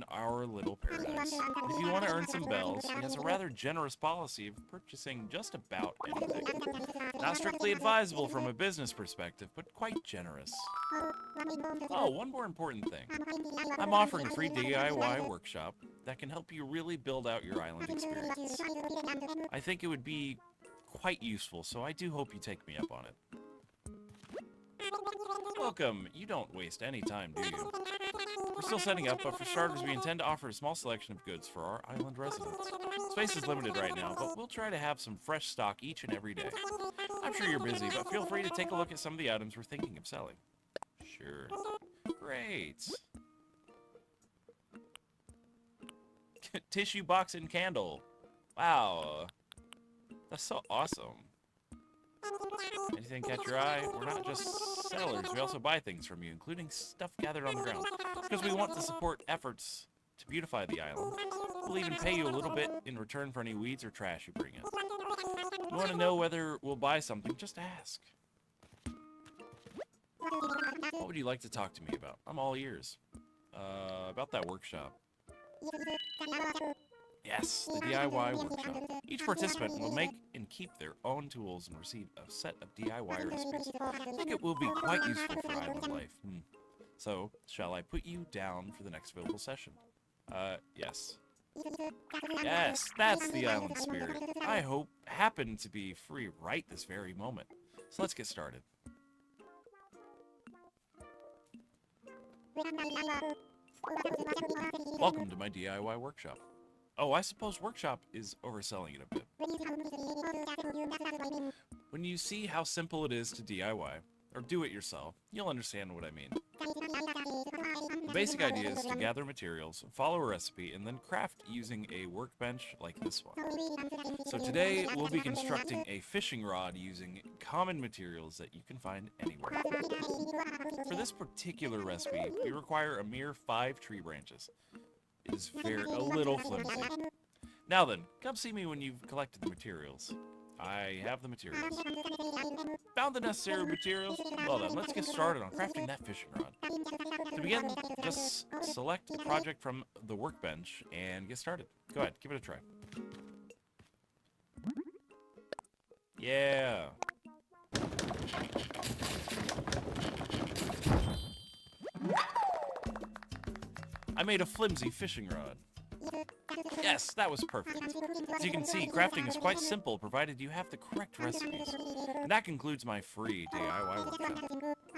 our little paradise. If you want to earn some bells, he has a rather generous policy of purchasing just about anything. Not strictly advisable from a business perspective, but quite generous. Oh, one more important thing. I'm offering a free DIY workshop that can help you really build out your island experience. I think it would be quite useful, so I do hope you take me up on it. Welcome. You don't waste any time, do you? We're still setting up, but for starters, we intend to offer a small selection of goods for our island residents. Space is limited right now, but we'll try to have some fresh stock each and every day. I'm sure you're busy, but feel free to take a look at some of the items we're thinking of selling. Sure. Great. Tissue box and candle. Wow. That's so awesome. Anything catch your eye? We're not just sellers, we also buy things from you, including stuff gathered on the ground. Because we want to support efforts to beautify the island. We'll even pay you a little bit in return for any weeds or trash you bring in. If you want to know whether we'll buy something, just ask. What would you like to talk to me about? I'm all ears. About that workshop. Yes, the DIY workshop. Each participant will make and keep their own tools and receive a set of DIY recipes. I think it will be quite useful for island life. So, shall I put you down for the next available session? Yes. Yes, that's the island spirit. I happen to be free right this very moment. So let's get started. Welcome to my DIY workshop. Oh, I suppose workshop is overselling it a bit. When you see how simple it is to DIY, or do it yourself, you'll understand what I mean. The basic idea is to gather materials, follow a recipe, and then craft using a workbench like this one. So today, we'll be constructing a fishing rod using common materials that you can find anywhere. For this particular recipe, we require a mere 5 tree branches. It is a little flimsy. Now then, come see me when you've collected the materials. I have the materials. Found the necessary materials? Well then, let's get started on crafting that fishing rod. To begin, just select a project from the workbench and get started. Go ahead, give it a try. Yeah. I made a flimsy fishing rod. Yes, that was perfect. As you can see, crafting is quite simple provided you have the correct recipes. And that concludes my free DIY workshop.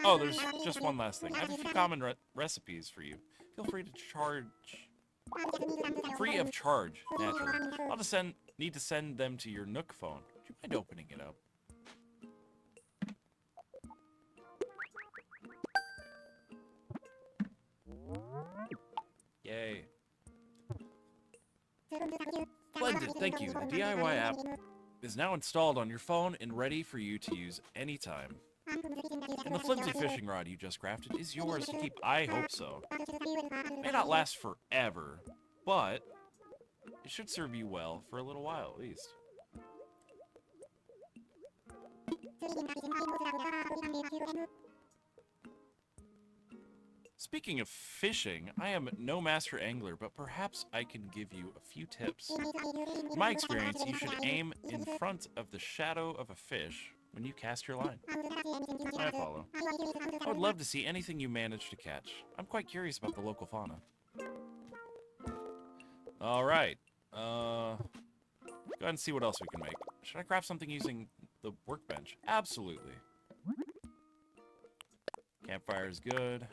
Oh, there's just one last thing. I have a few common recipes for you. Feel free to charge... Free of charge, naturally. I'll just need to send them to your Nook phone. Would you mind opening it up? Yay. Splendid, thank you. The DIY app is now installed on your phone and ready for you to use anytime. And the flimsy fishing rod you just crafted is yours to keep. I hope so. It may not last forever, but it should serve you well for a little while at least. Speaking of fishing, I am no master angler, but perhaps I can give you a few tips. In my experience, you should aim in front of the shadow of a fish when you cast your line. I follow. I would love to see anything you manage to catch. I'm quite curious about the local fauna. Alright. Go ahead and see what else we can make. Should I craft something using the workbench? Absolutely. Campfire is good.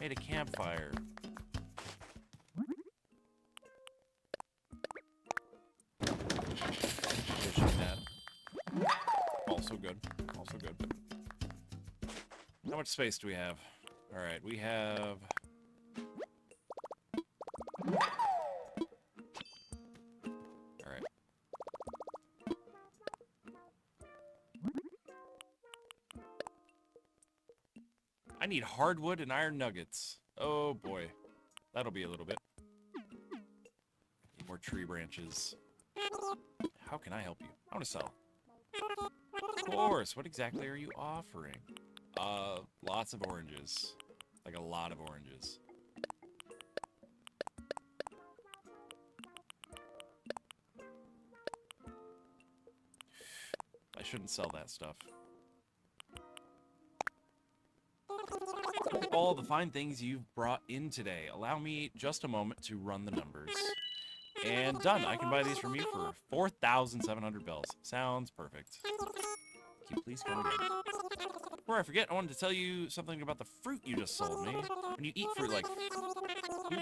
Made a campfire. Fishing net. Also good. Also good. How much space do we have? Alright, we have... Alright. I need hardwood and iron nuggets. Oh boy. That'll be a little bit. Need more tree branches. How can I help you? I want to sell. Of course. What exactly are you offering? Lots of oranges. Like a lot of oranges. I shouldn't sell that stuff. With all the fine things you've brought in today, allow me just a moment to run the numbers. And done. I can buy these from you for 4,700 bells. Sounds perfect. Can you please come again? Before I forget, I wanted to tell you something about the fruit you just sold me. When you eat fruit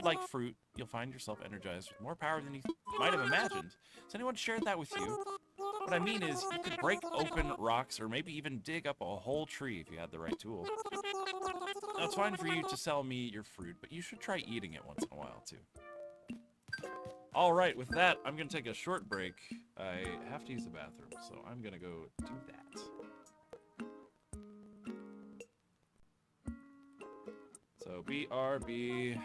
like fruit, you'll find yourself energized with more power than you might have imagined. Has anyone shared that with you? What I mean is, you could break open rocks or maybe even dig up a whole tree if you had the right tool. Now, it's fine for you to sell me your fruit, but you should try eating it once in a while, too. Alright, with that, I'm going to take a short break. I have to use the bathroom, so I'm going to go do that. So, BRB...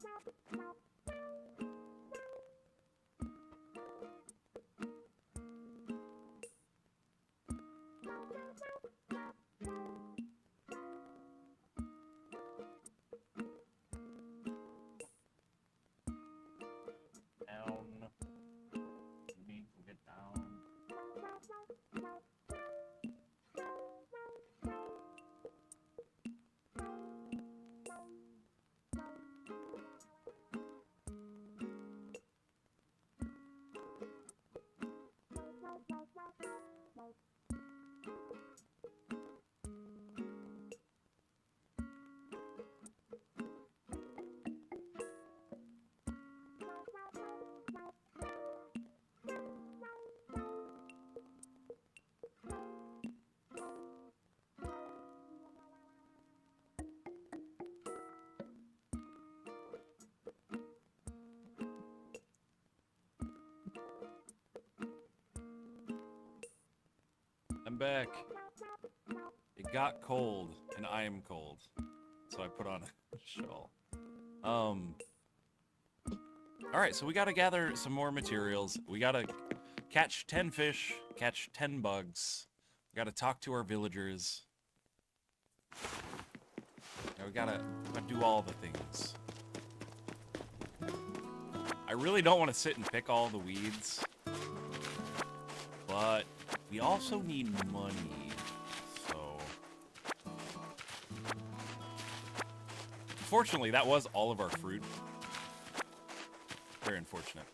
Down. We need to get down. I'm back. It got cold, and I am cold. So I put on a shawl. Alright, so we gotta gather some more materials. We gotta catch 10 fish, catch 10 bugs. We gotta talk to our villagers. Yeah, we gotta do all the things. I really don't want to sit and pick all the weeds. But we also need money, so... Unfortunately, that was all of our fruit. Very unfortunate.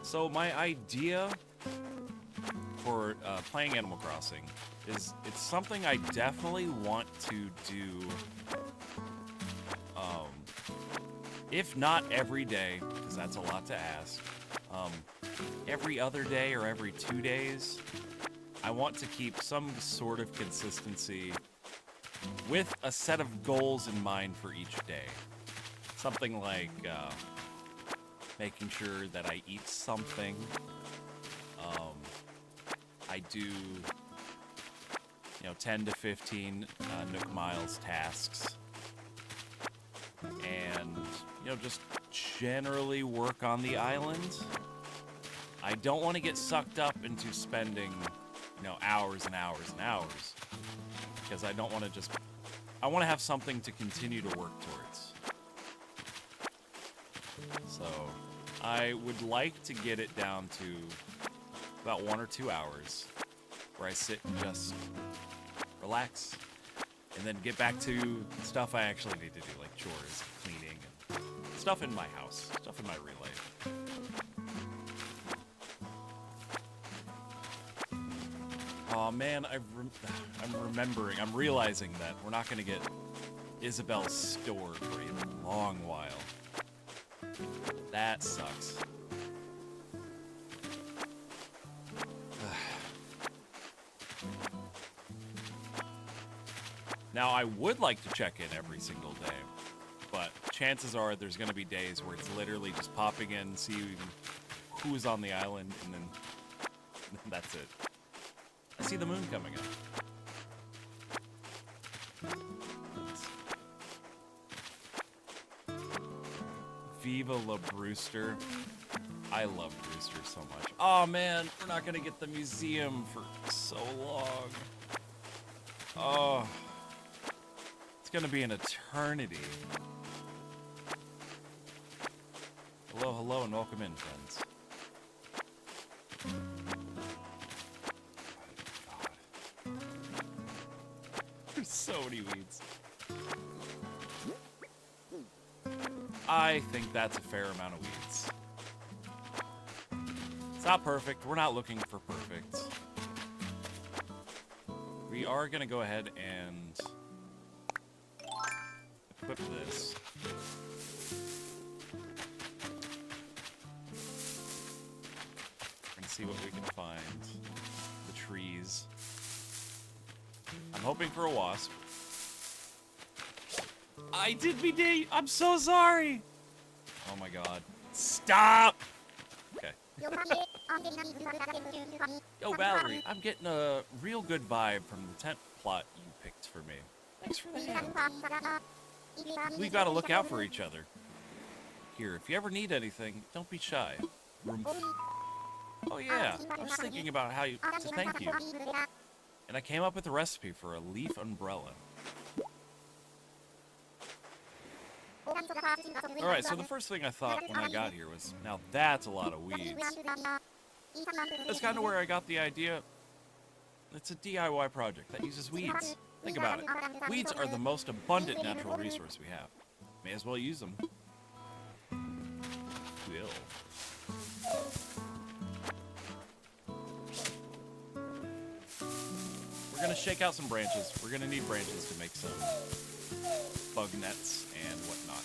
So my idea for playing Animal Crossing is it's something I definitely want to do, if not every day, because that's a lot to ask, every other day or every 2 days. I want to keep some sort of consistency with a set of goals in mind for each day. Something like making sure that I eat something. I do, 10 to 15 Nook Miles tasks. And, just generally work on the island. I don't want to get sucked up into spending, hours and hours and hours. Because I don't want to just... I want to have something to continue to work towards. So, I would like to get it down to about 1 or 2 hours where I sit and just relax and then get back to stuff I actually need to do, like chores, cleaning, and stuff in my house, stuff in my real life. Oh man, I'm realizing that we're not going to get Isabel's store for a long while. That sucks. Now, I would like to check in every single day, but chances are there's going to be days where it's literally just popping in, seeing who's on the island, and then that's it. I see the moon coming up. Viva la Brewster. I love Brewster so much. Oh man, we're not going to get the museum for so long. Oh... It's gonna be an eternity. Hello, hello, and welcome in, friends. God. There's so many weeds. I think that's a fair amount of weeds. It's not perfect. We're not looking for perfect. We are gonna go ahead and equip this. And see what we can find. The trees. I'm hoping for a wasp. I did me day. I'm so sorry. Oh my god. Stop! Okay. Yo, Valerie, I'm getting a real good vibe from the tent plot you picked for me. Thanks for the hand. We gotta look out for each other. Here, if you ever need anything, don't be shy. Room. Oh yeah, I was thinking about how to thank you. And I came up with a recipe for a leaf umbrella. Alright, so the first thing I thought when I got here was, now that's a lot of weeds. That's kind of where I got the idea. It's a DIY project that uses weeds. Think about it. Weeds are the most abundant natural resource we have. May as well use them. Will. We're gonna shake out some branches. We're gonna need branches to make some bug nets and whatnot.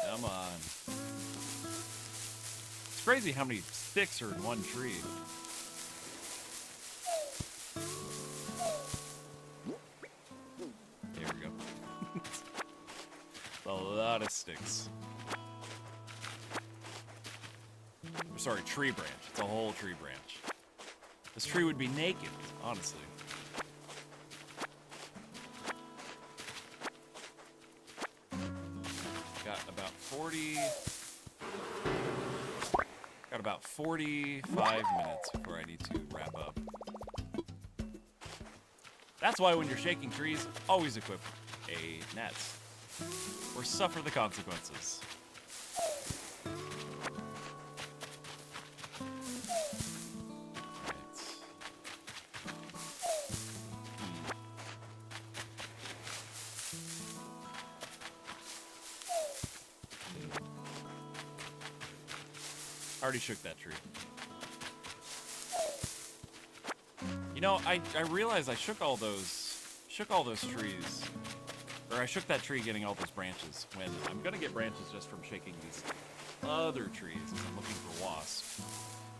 Come on. It's crazy how many sticks are in one tree. There we go. A lot of sticks. Sorry, tree branch. It's a whole tree branch. This tree would be naked, honestly. Got about 45 minutes before I need to wrap up. That's why when you're shaking trees, always equip a net. Or suffer the consequences. Already shook that tree. You know, I realized I shook all those trees, or I shook that tree getting all those branches, when I'm gonna get branches just from shaking these other trees as I'm looking for wasps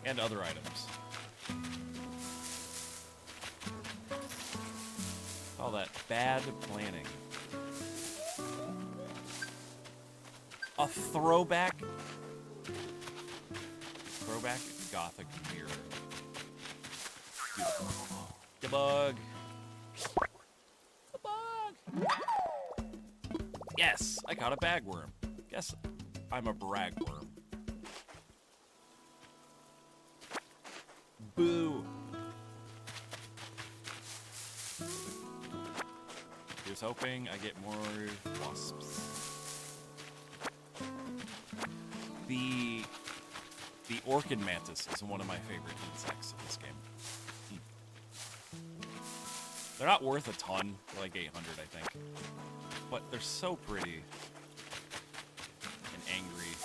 and other items. All that bad planning. A throwback gothic mirror. Beautiful. Debug. Debug. Yes, I caught a bagworm. Guess I'm a bragworm. Boo. Here's hoping I get more wasps. The orchid mantis is one of my favorite insects in this game. They're not worth a ton, like 800, I think. But they're so pretty. And angry.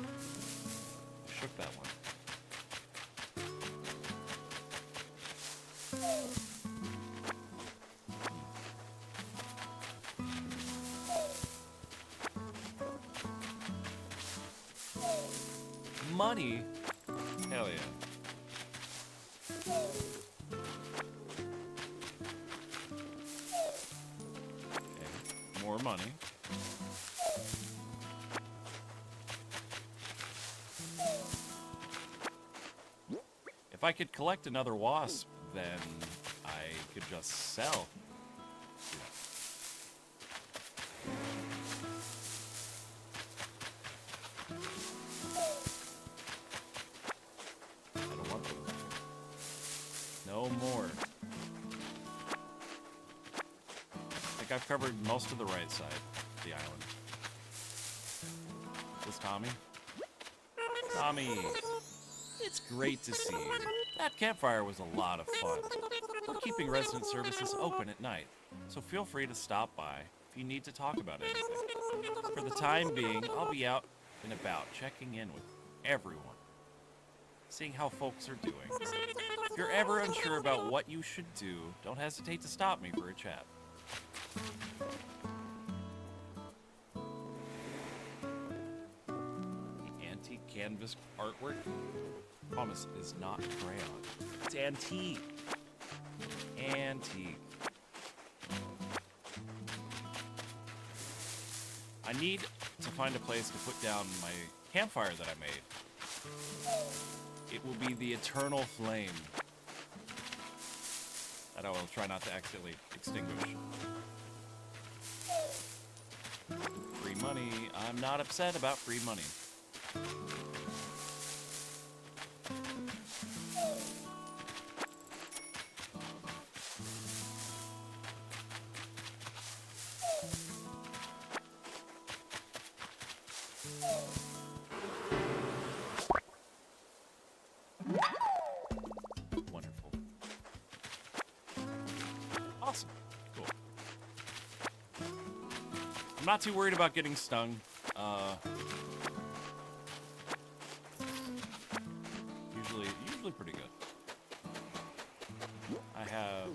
I shook that one. Money? Hell yeah. Okay, more money. If I could collect another wasp, then I could just sell. No more. I think I've covered most of the right side of the island. Is this Tommy? Tommy! It's great to see you. That campfire was a lot of fun. We're keeping resident services open at night, so feel free to stop by if you need to talk about anything. For the time being, I'll be out and about checking in with everyone. seeing how folks are doing. If you're ever unsure about what you should do, don't hesitate to stop me for a chat. The antique canvas artwork, promise, is not crayon. It's antique. Antique. I need to find a place to put down my campfire that I made. It will be the eternal flame that I will try not to accidentally extinguish. Free money. I'm not upset about free money. Wonderful. Awesome. Cool. I'm not too worried about getting stung. Usually pretty good. I have a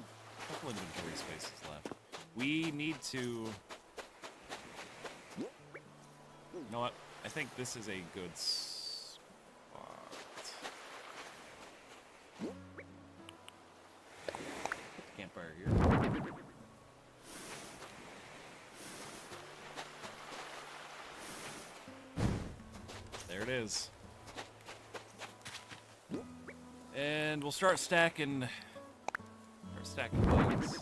couple inventory spaces left. We need to... You know what? I think this is a good spot. Campfire here. There it is. And we'll start stacking bugs.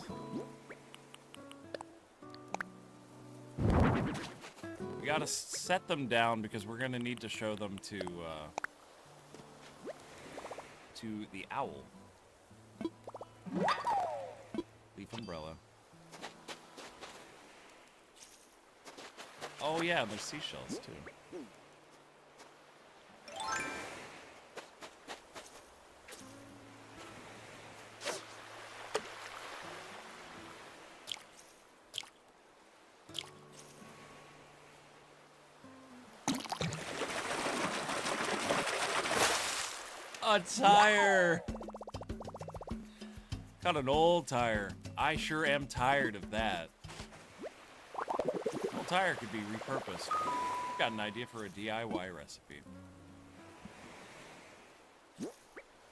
We gotta set them down because we're gonna need to show them to the owl. Leaf umbrella. Oh yeah, there's seashells too. A tire! Got an old tire. I sure am tired of that. Old tire could be repurposed. Got an idea for a DIY recipe.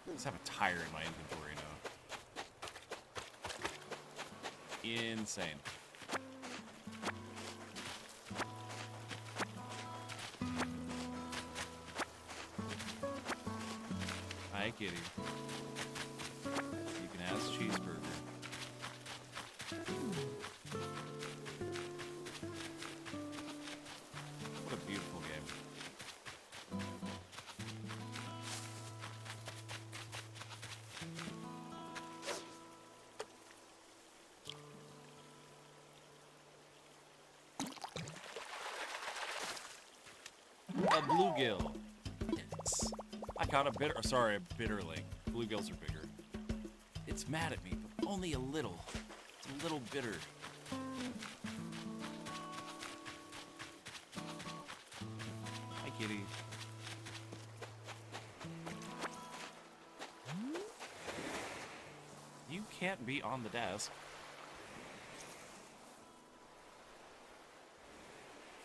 Let's have a tire in my inventory now. Insane. Hi, kitty. You can ask cheeseburger. What a beautiful game. A bluegill. Yes. I caught a bitterling. Bluegills are bigger. It's mad at me, but only a little. It's a little bitter. Hi, kitty. You can't be on the desk.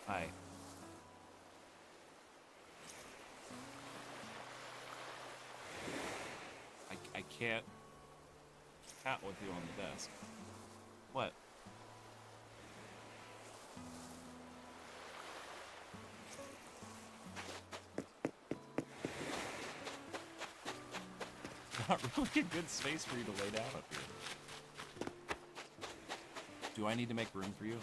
Hi. I can't chat with you on the desk. What? Not really a good space for you to lay down up here. Do I need to make room for you?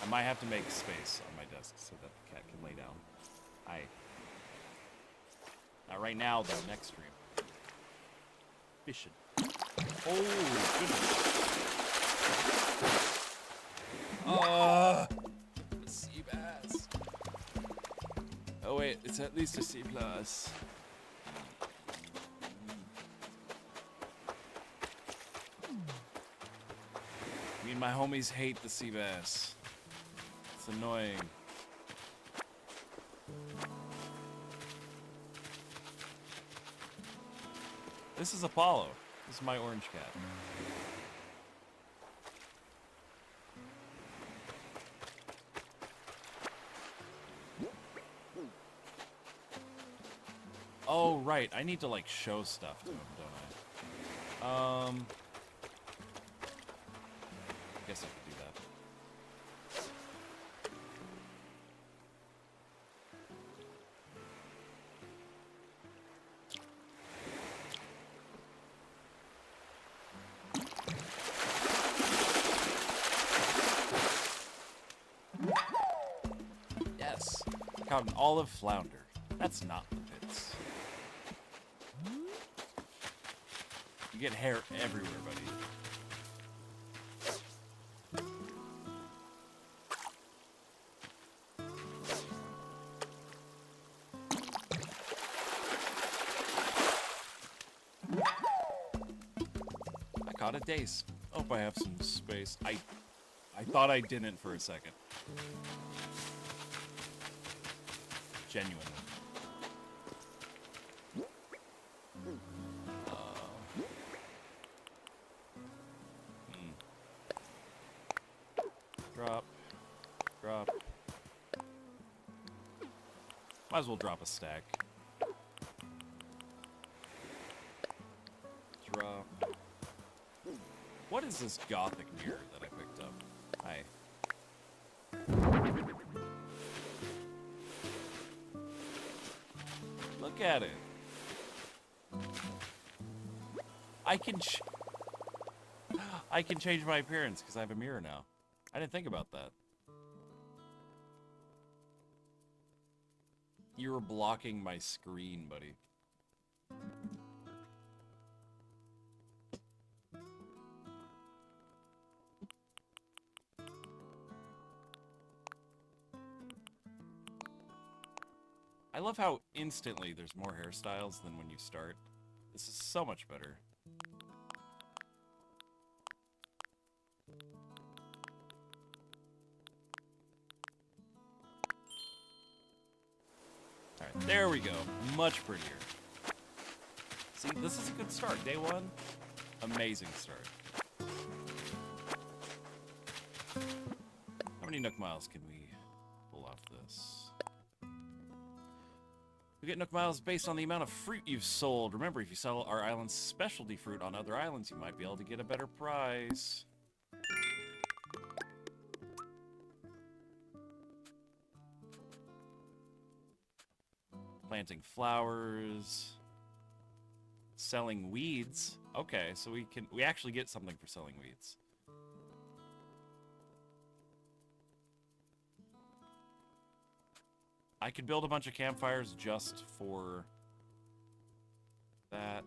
I might have to make space on my desk so that the cat can lay down. Hi. Not right now, though. Next stream. Fishing. Oh, goodness. Sea bass. Oh, wait. It's at least a C+. Me and my homies hate the sea bass. It's annoying. This is Apollo. This is my orange cat. Oh, right. I need to, like, show stuff to him, don't I? I guess I could do that. Yes. Caught an olive flounder. That's not the pits. You get hair everywhere, buddy. I caught a dace. Hope I have some space. I thought I didn't for a second. Genuinely. Drop. Drop. Might as well drop a stack. Drop. What is this gothic mirror that I picked up? Hi. Look at it. I can change my appearance because I have a mirror now. I didn't think about that. You were blocking my screen, buddy. I love how instantly there's more hairstyles than when you start. This is so much better. Alright, there we go. Much prettier. See, this is a good start. Day one, amazing start. How many Nook Miles can we pull off this? We get Nook Miles based on the amount of fruit you've sold. Remember, if you sell our island's specialty fruit on other islands, you might be able to get a better price. Planting flowers. Selling weeds. Okay, so we actually get something for selling weeds. I could build a bunch of campfires just for that.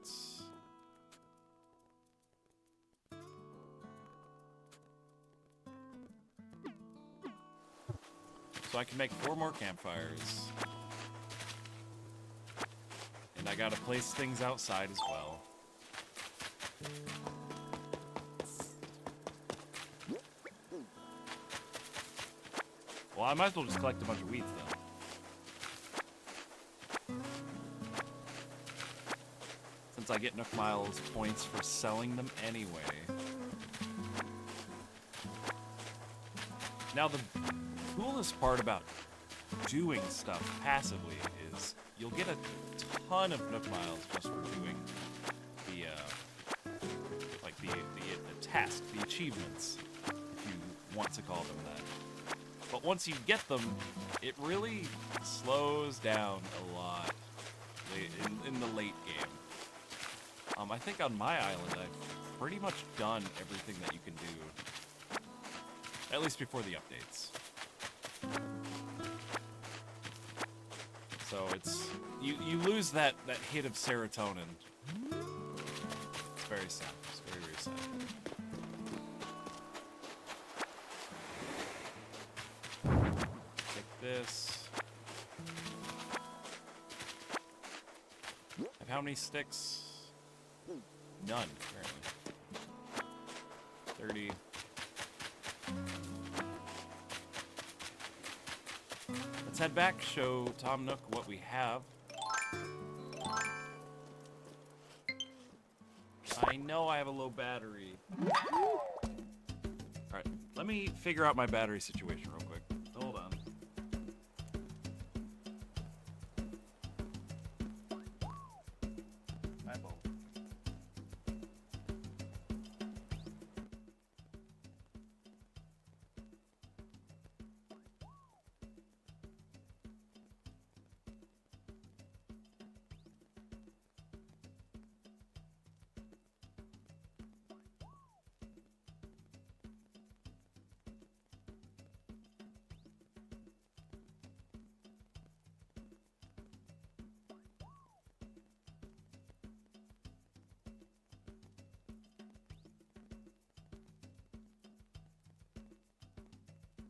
So I can make 4 more campfires. And I gotta place things outside as well. Well, I might as well just collect a bunch of weeds then. Since I get Nook Miles points for selling them anyway. Now the coolest part about doing stuff passively is you'll get a ton of Nook Miles just for doing the the task, the achievements, if you want to call them that. But once you get them, it really slows down a lot in the late game. I think on my island, I've pretty much done everything that you can do. At least before the updates. So it's... You lose that hit of serotonin. It's very sad. It's very, very sad. Take this. Have how many sticks? None, apparently. 30. Let's head back, show Tom Nook what we have. I know I have a low battery. Alright, let me figure out my battery situation real quick. Hold on. My phone.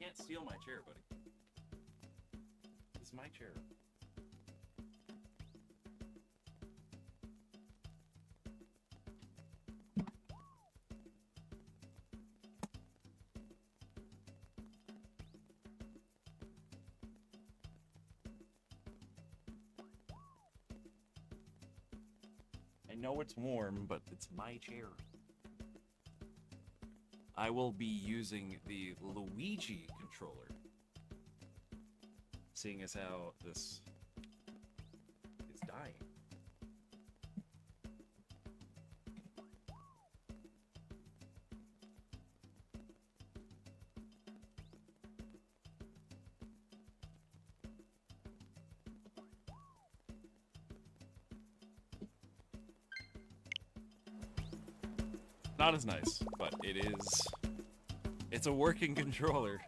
Can't steal my chair, buddy. This is my chair. I know it's warm, but it's my chair. I will be using the Luigi controller, seeing as how this is dying. Not as nice, but it's a working controller.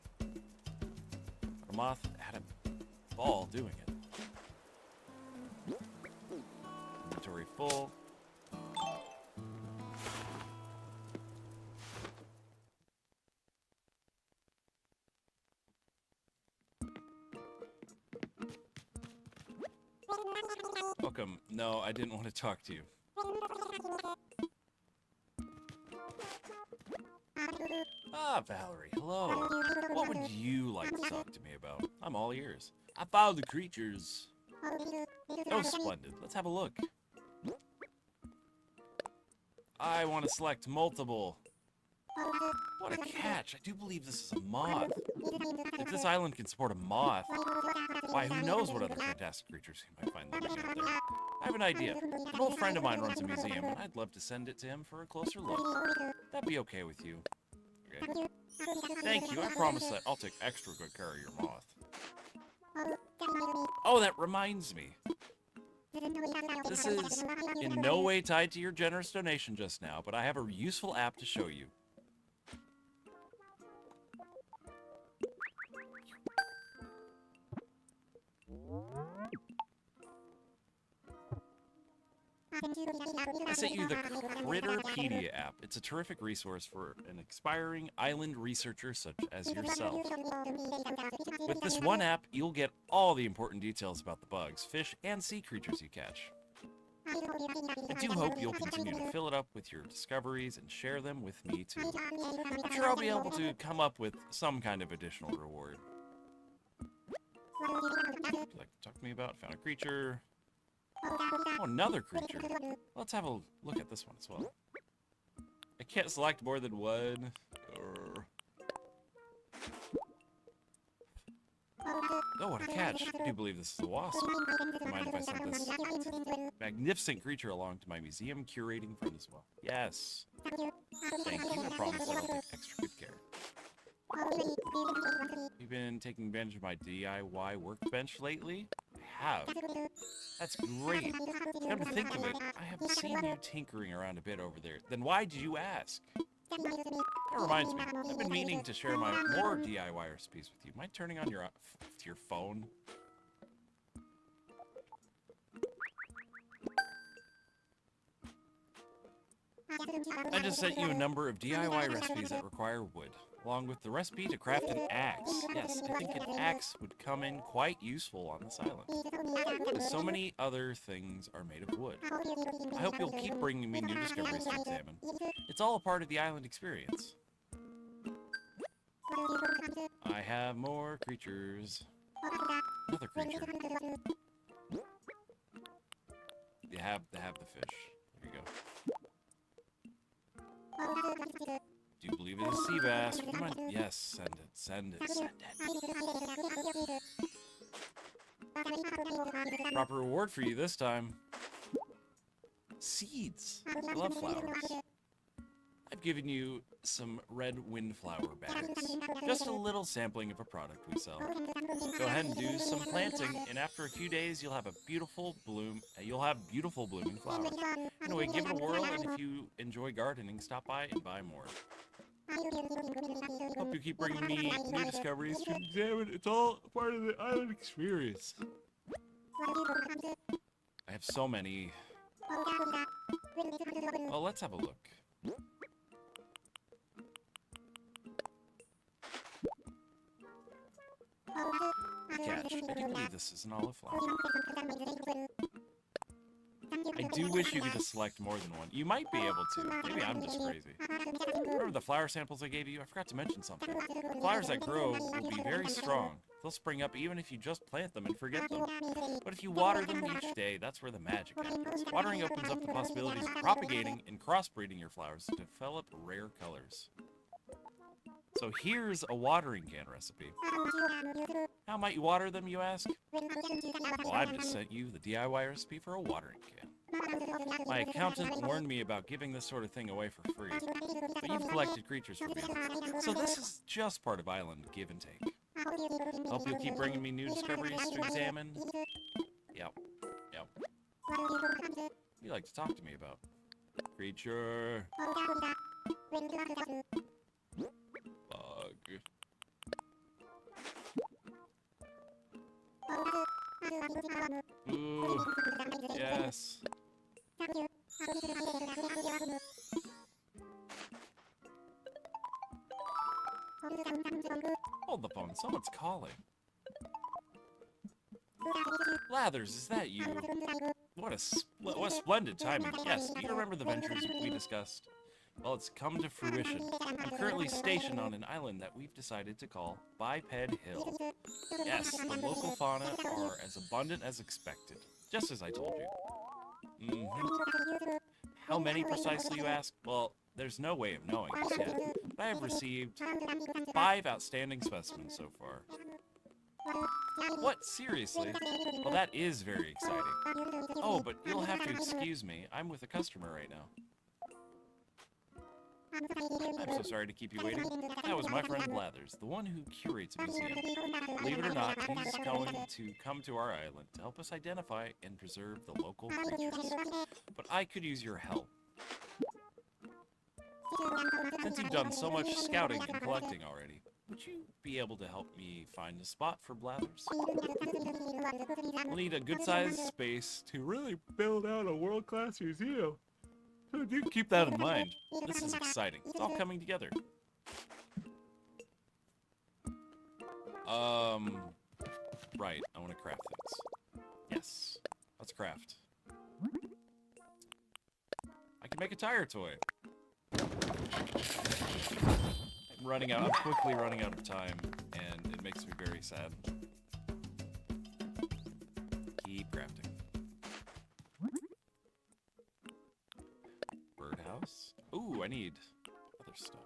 A moth had a ball doing it. Inventory full. Welcome. No, I didn't want to talk to you. Ah, Valerie, hello. What would you like to talk to me about? I'm all ears. I found the creatures. Oh, splendid. Let's have a look. I want to select multiple. What a catch. I do believe this is a moth. If this island can support a moth, why, who knows what other fantastic creatures you might find living out there. I have an idea. An old friend of mine runs a museum, and I'd love to send it to him for a closer look. That'd be okay with you. Okay. Thank you. I promise that I'll take extra good care of your moth. Oh, that reminds me. This is in no way tied to your generous donation just now, but I have a useful app to show you. I sent you the Critterpedia app. It's a terrific resource for an aspiring island researcher such as yourself. With this one app, you'll get all the important details about the bugs, fish, and sea creatures you catch. I do hope you'll continue to fill it up with your discoveries and share them with me too. I'm sure I'll be able to come up with some kind of additional reward. Would you like to talk to me about? Found a creature. Oh, another creature. Let's have a look at this one as well. I can't select more than one. Oh, what a catch. I do believe this is a wasp. Mind if I send this magnificent creature along to my museum curating friend as well? Yes. Thank you. I promise that I'll take extra good care. You've been taking advantage of my DIY workbench lately? I have. That's great. Come to think of it, I have seen you tinkering around a bit over there. Then why did you ask? That reminds me, I've been meaning to share my more DIY recipes with you. Mind turning on your phone? I just sent you a number of DIY recipes that require wood, along with the recipe to craft an axe. Yes, I think an axe would come in quite useful on this island, because so many other things are made of wood. I hope you'll keep bringing me new discoveries to examine. It's all a part of the island experience. I have more creatures. Another creature. You have to have the fish. There you go. Do you believe it is sea bass? Come on. Yes, send it, send it, send it. Proper reward for you this time. Seeds. I love flowers. I've given you some red windflower bags. Just a little sampling of a product we sell. Go ahead and do some planting, and after a few days, you'll have a beautiful bloom. You'll have beautiful blooming flowers. Anyway, give it a whirl, and if you enjoy gardening, stop by and buy more. Hope you keep bringing me new discoveries to examine. It's all part of the island experience. I have so many. Well, let's have a look. Catch. I do believe this is an olive flower. I do wish you could just select more than one. You might be able to. Maybe I'm just crazy. Remember the flower samples I gave you? I forgot to mention something. Flowers that grow will be very strong. They'll spring up even if you just plant them and forget them. But if you water them each day, that's where the magic happens. Watering opens up the possibilities of propagating and crossbreeding your flowers to develop rare colors. So here's a watering can recipe. How might you water them, you ask? Well, I've just sent you the DIY recipe for a watering can. My accountant warned me about giving this sort of thing away for free, but you've collected creatures for me. So this is just part of island give and take. Hope you'll keep bringing me new discoveries to examine. Yep. Yep. What do you like to talk to me about? Creature. Bug. Ooh. Yes. Hold the phone. Someone's calling. Lathers, is that you? What a splendid timing. Yes, do you remember the ventures we discussed? Well, it's come to fruition. I'm currently stationed on an island that we've decided to call Biped Hill. Yes, the local fauna are as abundant as expected, just as I told you. How many precisely, you ask? Well, there's no way of knowing this yet, but I have received 5 outstanding specimens so far. What? Seriously? Well, that is very exciting. Oh, but you'll have to excuse me. I'm with a customer right now. I'm so sorry to keep you waiting. That was my friend Blathers, the one who curates a museum. Believe it or not, he's going to come to our island to help us identify and preserve the local creatures. But I could use your help. Since you've done so much scouting and collecting already, would you be able to help me find a spot for Blathers? We'll need a good-sized space to really build out a world-class museum. So do keep that in mind. This is exciting. It's all coming together. Right. I want to craft things. Yes. Let's craft. I can make a tire toy. I'm running out. I'm quickly running out of time, and it makes me very sad. Keep crafting. Birdhouse. Ooh, I need other stuff.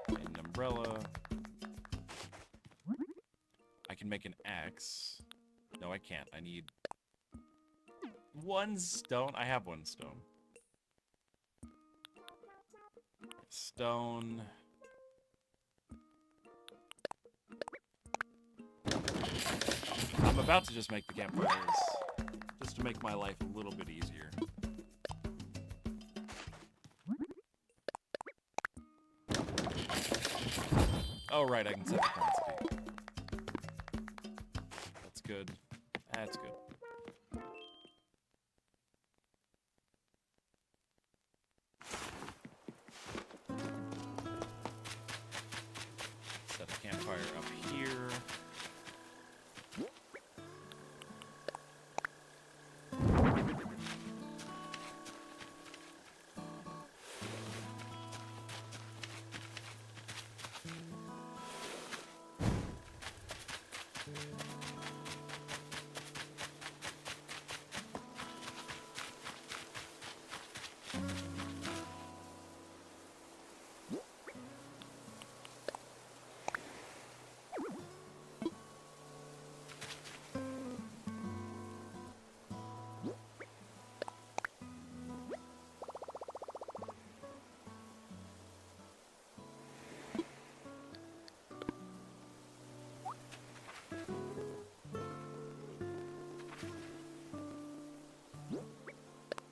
An umbrella. I can make an axe. No, I can't. I need 1 stone. I have 1 stone. Stone. I'm about to just make the campfires, just to make my life a little bit easier. Oh, right, I can set the quantity. That's good. That's good. Set a campfire up here.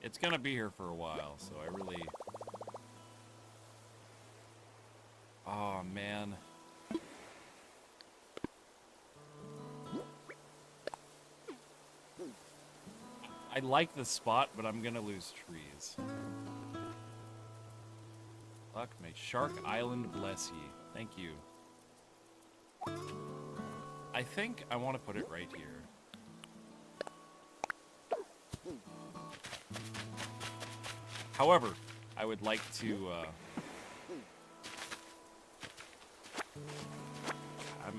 It's gonna be here for a while, so I really... Oh, man. I like the spot, but I'm gonna lose trees. Fuck me. Shark Island bless ye. Thank you. I think I want to put it right here. However, I would like to,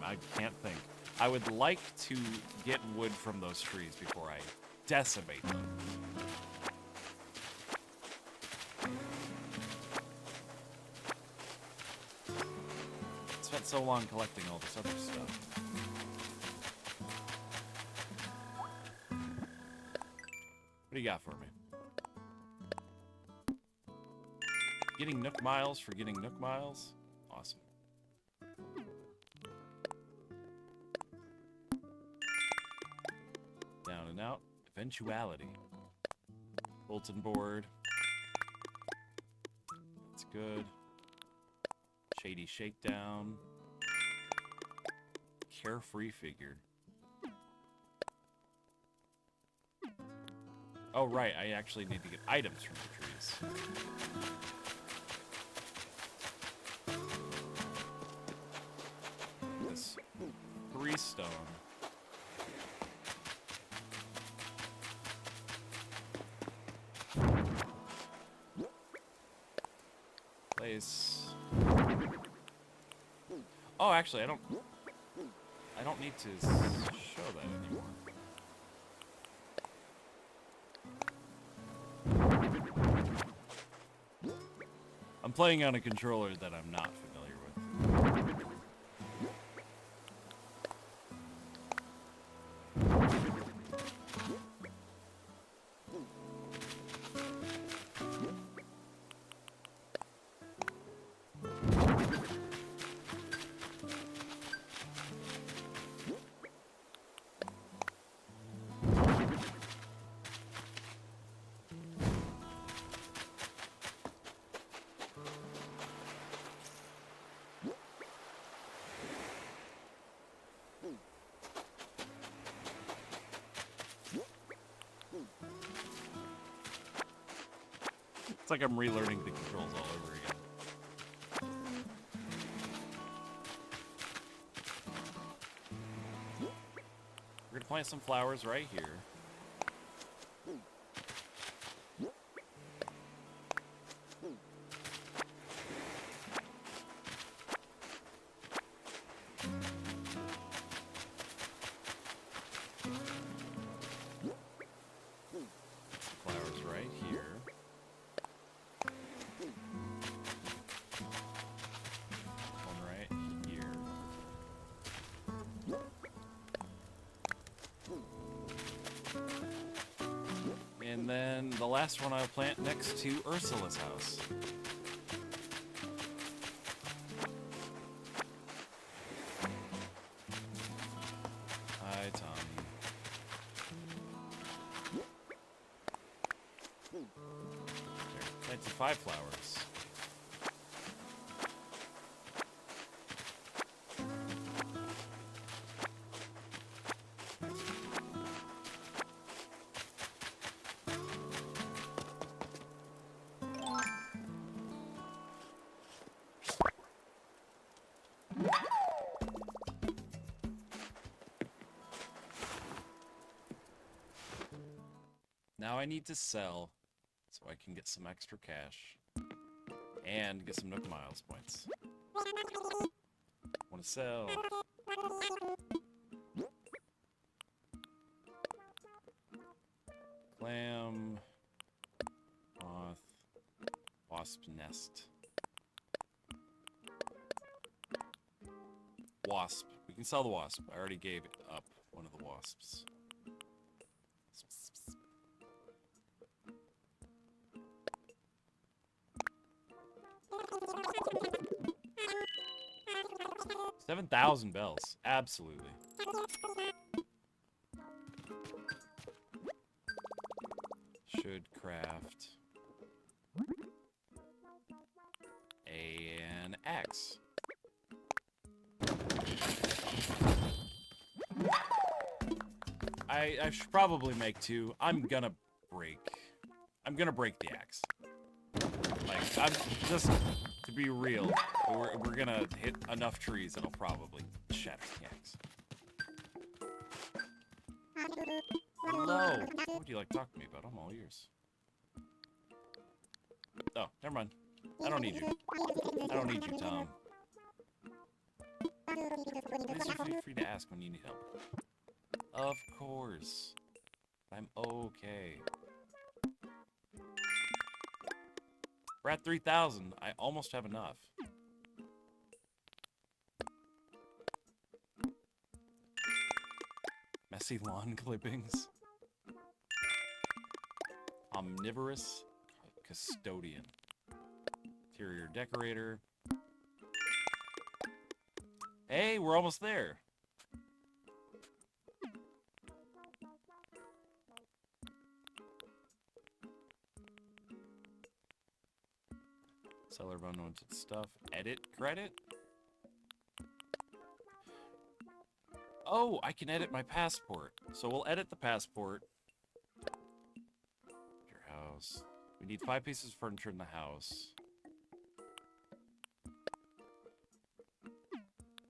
I can't think. I would like to get wood from those trees before I decimate them. I spent so long collecting all this other stuff. What do you got for me? Getting Nook Miles for getting Nook Miles? Awesome. Down and out. Eventuality. Bulletin board. That's good. Shady Shakedown. Carefree figure. Oh, right. I actually need to get items from the trees. This 3 stone. Place. Oh, actually, I don't need to show that anymore. I'm playing on a controller that I'm not familiar with. It's like I'm relearning the controls all over again. We're gonna plant some flowers right here. Flowers right here. And then the last one I'll plant next to Ursula's house. Hi, Tommy. There, planted 5 flowers. Now I need to sell so I can get some extra cash and get some Nook Miles points. Want to sell. Clam, moth, wasp nest. Wasp. We can sell the wasp. I already gave up one of the wasps. $7,000 bells. Absolutely. should craft an axe. I should probably make 2. I'm gonna break the axe. Like, I'm just, to be real, we're gonna hit enough trees that'll probably shatter the axe. Hello. What would you like to talk to me about? I'm all ears. Oh, never mind. I don't need you. I don't need you, Tom. Please feel free to ask when you need help. Of course. I'm okay. We're at 3,000. I almost have enough. Messy lawn clippings. Omnivorous custodian. Interior decorator. Hey, we're almost there. Seller of unwanted stuff. Edit credit? Oh, I can edit my passport. So we'll edit the passport. Your house. We need 5 pieces of furniture in the house.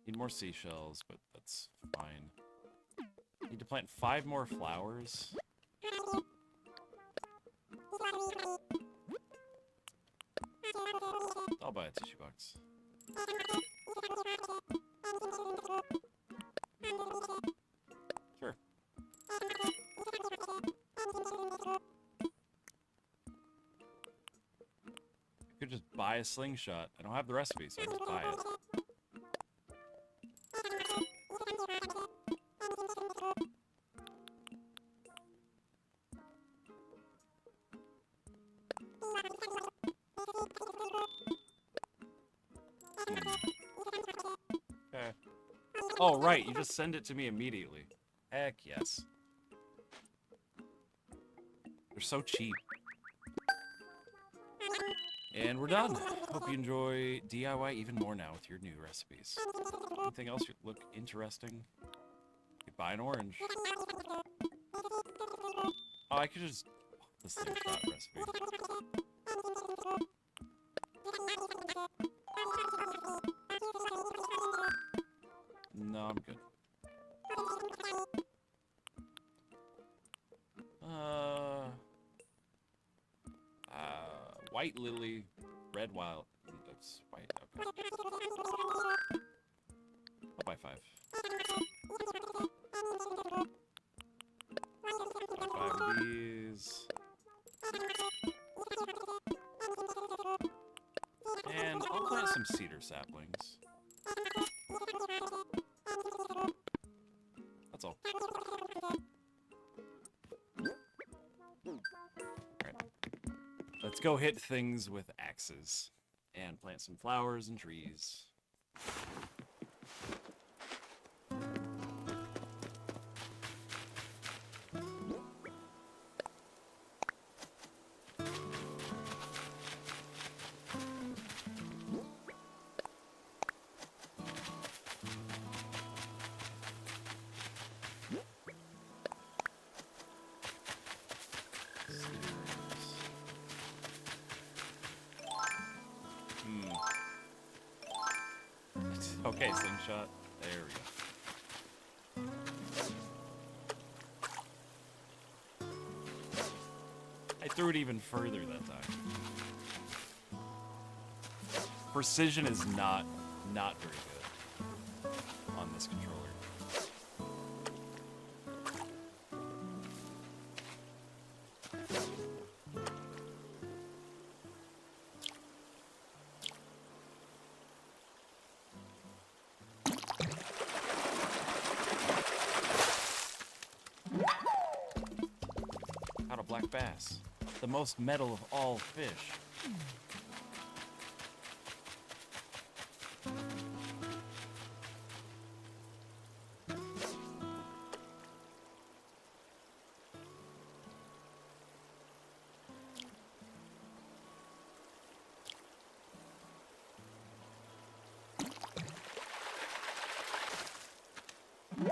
Need more seashells, but that's fine. Need to plant 5 more flowers. I'll buy a tissue box. Sure. I could just buy a slingshot. I don't have the recipe, so I just buy it. Okay. Oh, right, you just send it to me immediately. Heck yes. They're so cheap. And we're done. Hope you enjoy DIY even more now with your new recipes. Anything else you look interesting? You could buy an orange. Oh, I could just... the slingshot recipe. No, I'm good. White lily, red wild. That's white. Okay. I'll buy 5. Buy 5 of these. And I'll plant some cedar saplings. That's all. Alright. Let's go hit things with axes. And plant some flowers and trees. Okay, slingshot. There we go. I threw it even further that time. Precision is not very good on this controller. Caught a black bass, the most metal of all fish.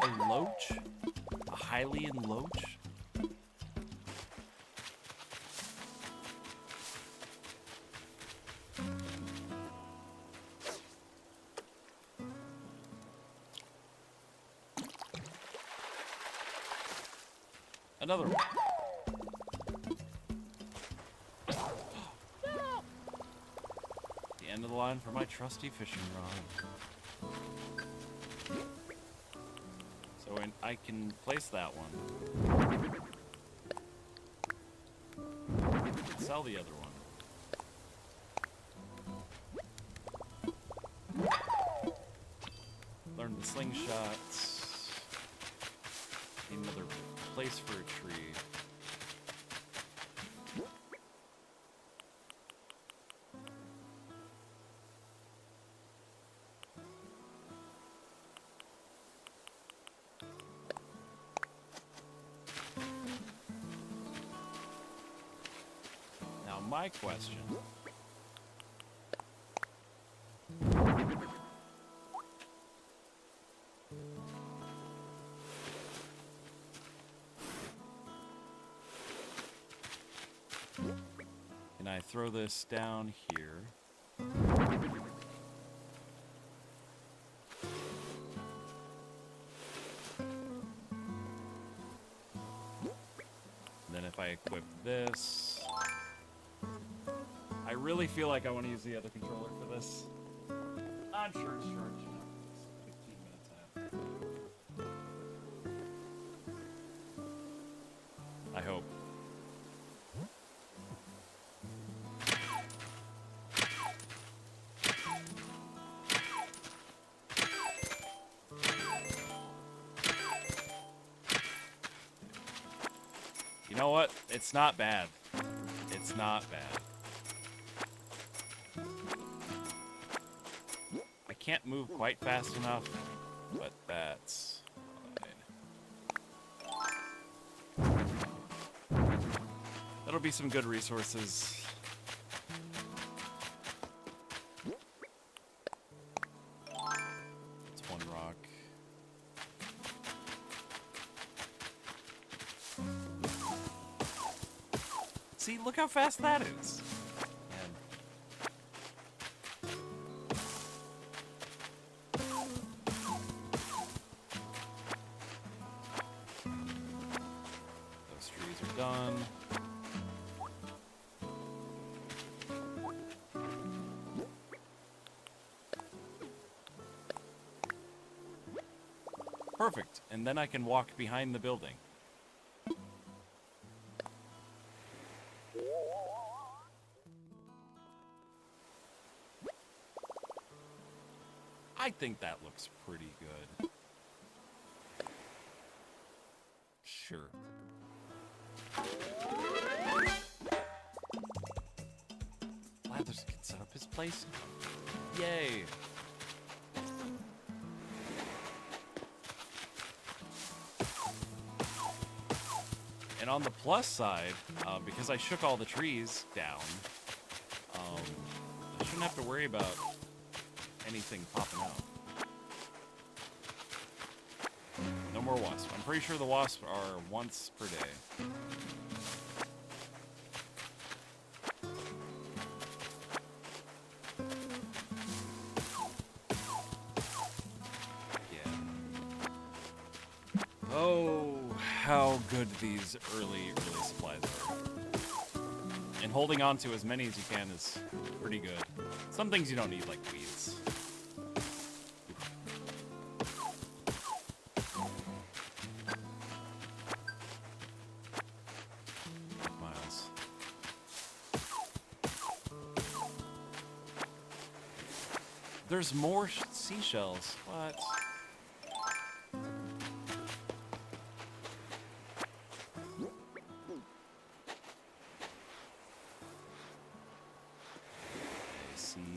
A loach? A Hylian loach? Another one. The end of the line for my trusty fishing rod. So I can place that one. Sell the other one. Learn the slingshots. Need another place for a tree. Now my question. Can I throw this down here? Then if I equip this... I really feel like I want to use the other controller for this. I'm sure it's charged enough. It's 15 minutes after. I hope. You know what? It's not bad. It's not bad. I can't move quite fast enough, but that's fine. That'll be some good resources. It's one rock. See, look how fast that is. Man. Those trees are done. Perfect. And then I can walk behind the building. I think that looks pretty good. Sure. Lathers can set up his place. Yay! And on the plus side, because I shook all the trees down, I shouldn't have to worry about anything popping out. No more wasps. I'm pretty sure the wasps are once per day. Yeah. Oh, how good these early supplies are. And holding on to as many as you can is pretty good. Some things you don't need, like weeds. Miles. There's more seashells. What?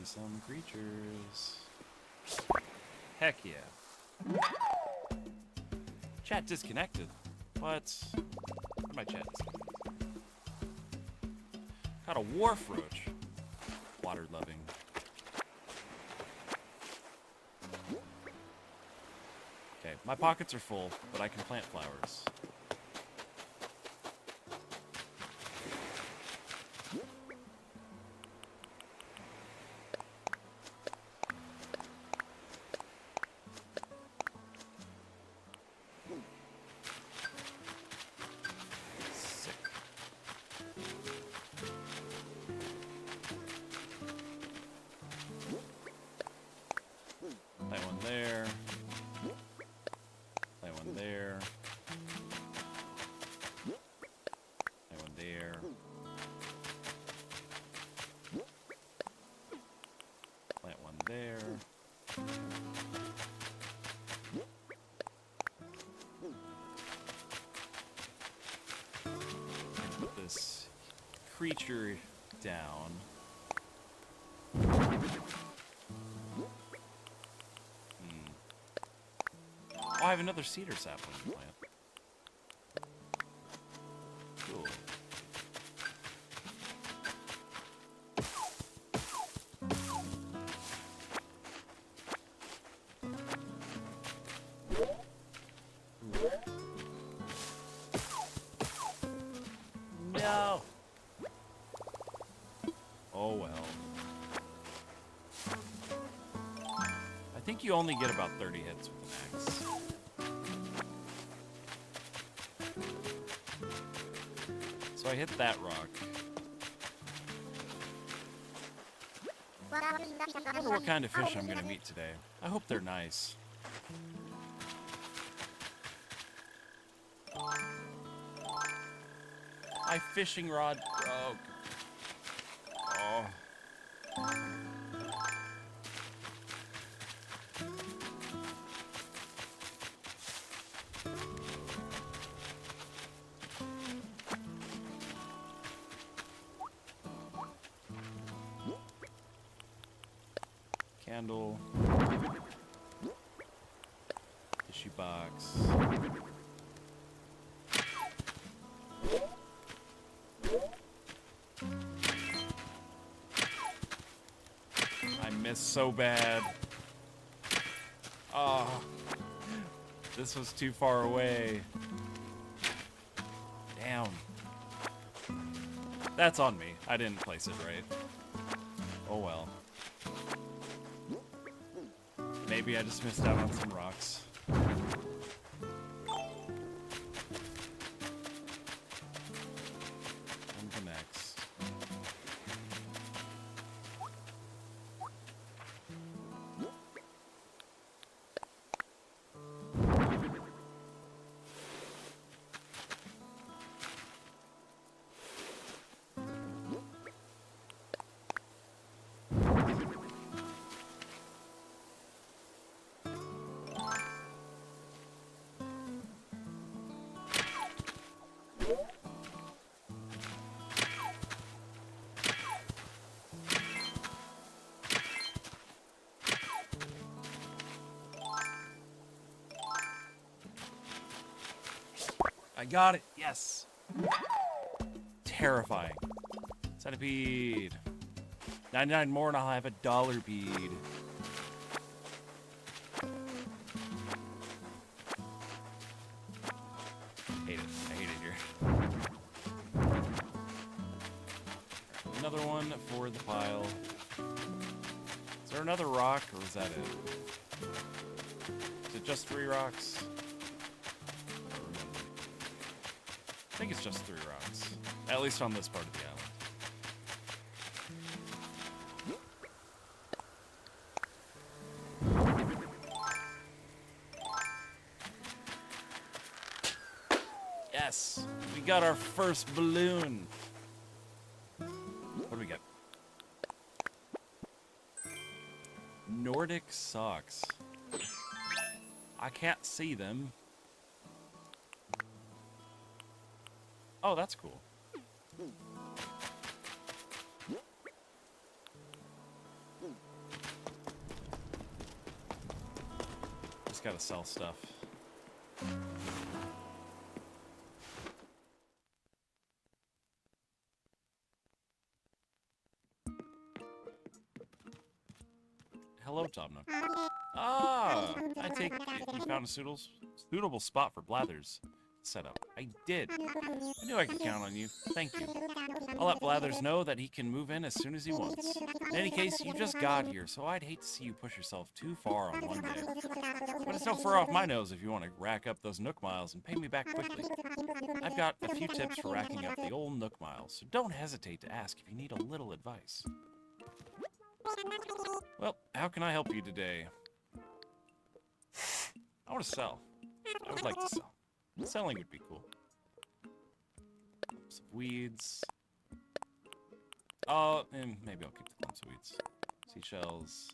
Some creatures. Heck yeah. Chat disconnected. What? Where'd my chat disconnected? Caught a wharf roach. Water loving. Okay. My pockets are full, but I can plant flowers. Sick. Plant one there. Plant one there. Plant one there. Plant one there. Put this creature down. Oh, I have another cedar sapling to plant. Cool. No! Oh well. I think you only get about 30 hits with an axe. So I hit that rock. I wonder what kind of fish I'm gonna meet today. I hope they're nice. My fishing rod broke. Oh. Candle. Tissue box. I missed so bad. Oh, this was too far away. Damn. That's on me. I didn't place it right. Oh well. Maybe I just missed out on some rocks. On to next. I got it. Yes. Terrifying. Centipede. 99 more and I'll have a dollar bead. Hate it. I hate it here. Another one for the pile. Is there another rock or is that it? Is it just 3 rocks? I think it's just 3 rocks. At least on this part of the island. Yes! We got our first balloon! What do we get? Nordic socks. I can't see them. Oh, that's cool. Just gotta sell stuff. Hello, Tom Nook. Ah, I take it you found a suitable spot for Blathers set up. I did. I knew I could count on you. Thank you. I'll let Blathers know that he can move in as soon as he wants. In any case, you just got here, so I'd hate to see you push yourself too far on one day. But it's no fur off my nose if you want to rack up those Nook miles and pay me back quickly. I've got a few tips for racking up the old Nook miles, so don't hesitate to ask if you need a little advice. Well, how can I help you today? I want to sell. I would like to sell. Selling would be cool. Some weeds. Oh, and maybe I'll keep the clumps of weeds. Seashells.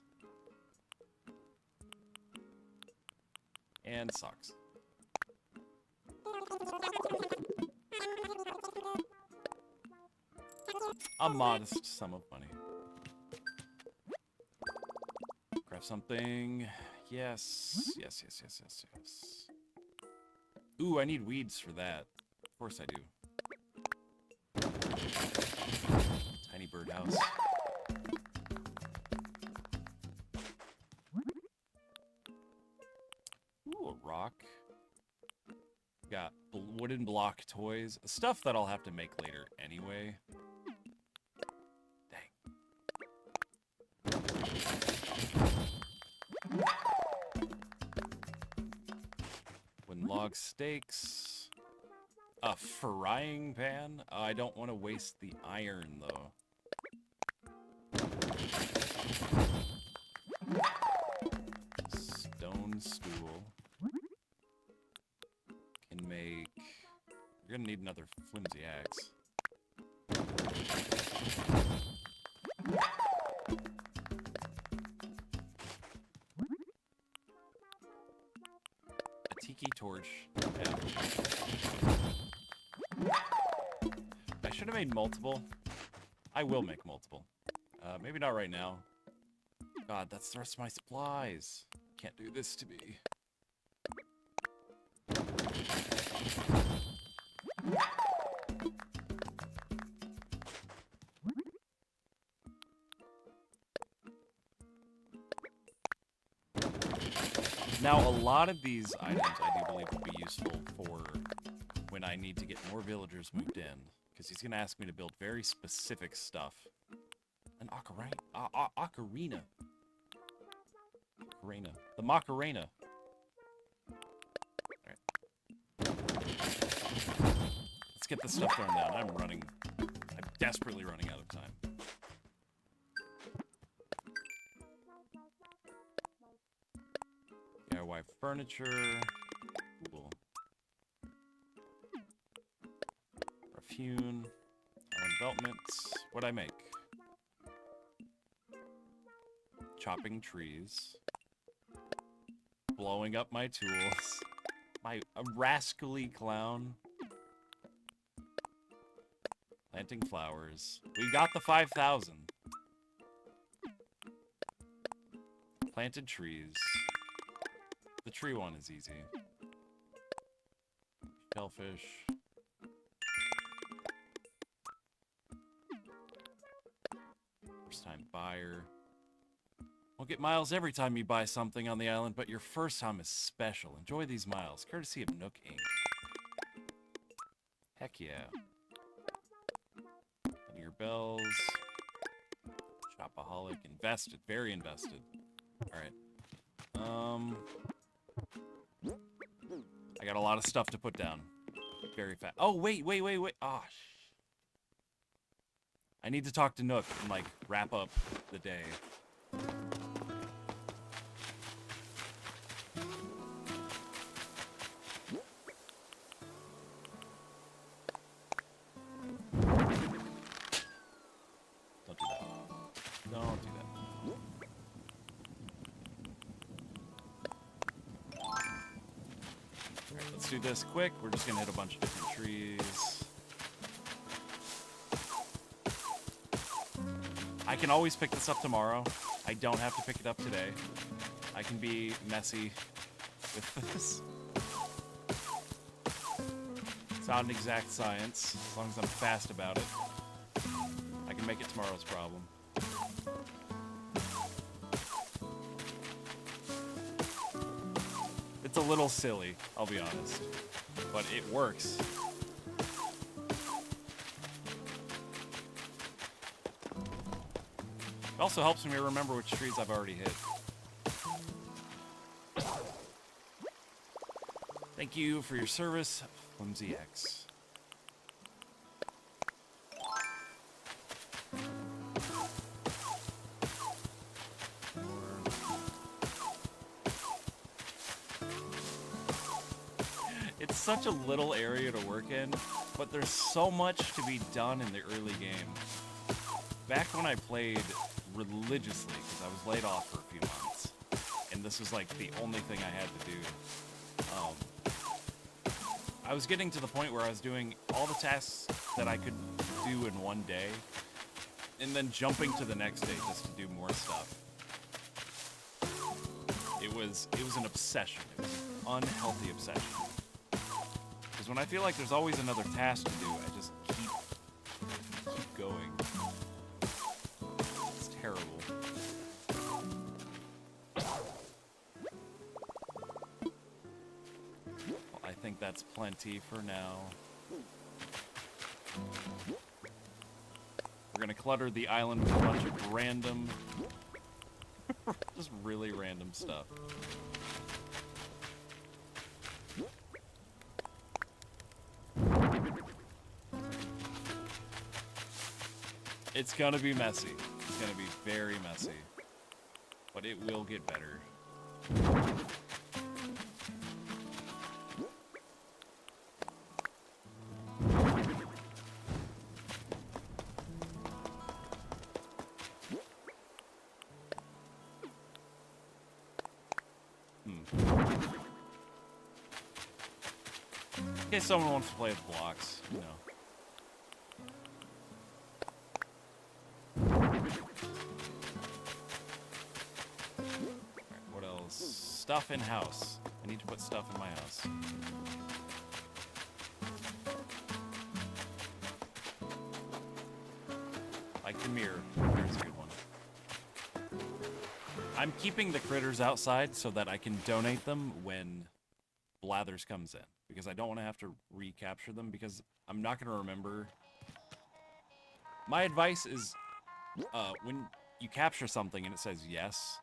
And socks. A modest sum of money. Grab something. Yes. Yes, yes, yes, yes, yes. Ooh, I need weeds for that. Of course I do. Tiny birdhouse. Ooh, a rock. Got wooden block toys. Stuff that I'll have to make later anyway. Log steaks. A frying pan? I don't want to waste the iron, though. Stone stool. Can make... You're gonna need another flimsy axe. Tiki torch. Yeah. I should have made multiple. I will make multiple. Maybe not right now. God, that's the rest of my supplies. Can't do this to me. Now, a lot of these items I do believe will be useful for when I need to get more villagers moved in. Because he's going to ask me to build very specific stuff. An ocarina. Ocarina. Ocarina. The Macarena. Alright. Let's get this stuff thrown down. I'm desperately running out of time. DIY furniture. Cool. Refune. Developments. What'd I make? Chopping trees. Blowing up my tools. A rascally clown. Planting flowers. We got the 5,000. Planted trees. The tree one is easy. Shellfish. First time buyer. Won't get miles every time you buy something on the island, but your first time is special. Enjoy these miles, courtesy of Nook Inc. Heck yeah. And your bells. Shopaholic. Invested. Very invested. Alright. I got a lot of stuff to put down. Very fast. Oh, wait. Oh, I need to talk to Nook and, like, wrap up the day. Don't do that. Don't do that. Alright, let's do this quick. We're just gonna hit a bunch of different trees. I can always pick this up tomorrow. I don't have to pick it up today. I can be messy with this. It's not an exact science, as long as I'm fast about it. I can make it tomorrow's problem. It's a little silly, I'll be honest. But it works. It also helps me remember which trees I've already hit. Thank you for your service, Flimsy X. It's such a little area to work in, but there's so much to be done in the early game. Back when I played religiously, because I was laid off for a few months, and this was like the only thing I had to do. I was getting to the point where I was doing all the tasks that I could do in one day, and then jumping to the next day just to do more stuff. It was an obsession. It was an unhealthy obsession. Because when I feel like there's always another task to do, I just keep going. It's terrible. Well, I think that's plenty for now. We're gonna clutter the island with a bunch of random, just really random stuff. It's gonna be messy. It's gonna be very messy. But it will get better. In case someone wants to play with blocks, you know. Stuff in house. I need to put stuff in my house. Like the mirror. There's a good one. I'm keeping the critters outside so that I can donate them when Blathers comes in. Because I don't want to have to recapture them because I'm not going to remember. My advice is when you capture something and it says yes,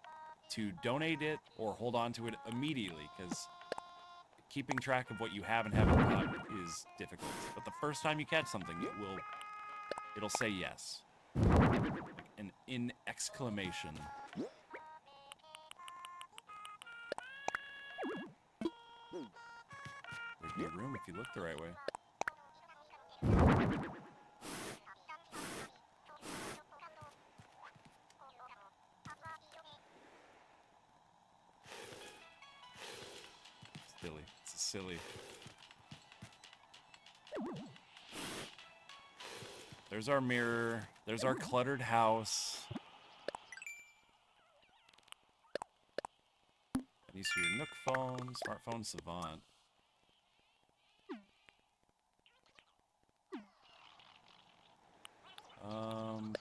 to donate it or hold on to it immediately, because keeping track of what you have and haven't caught is difficult. But the first time you catch something, it'll say yes. An in exclamation. There'd be room if you look the right way. Silly. There's our mirror. There's our cluttered house. And you see your Nook phone, smartphone Savant.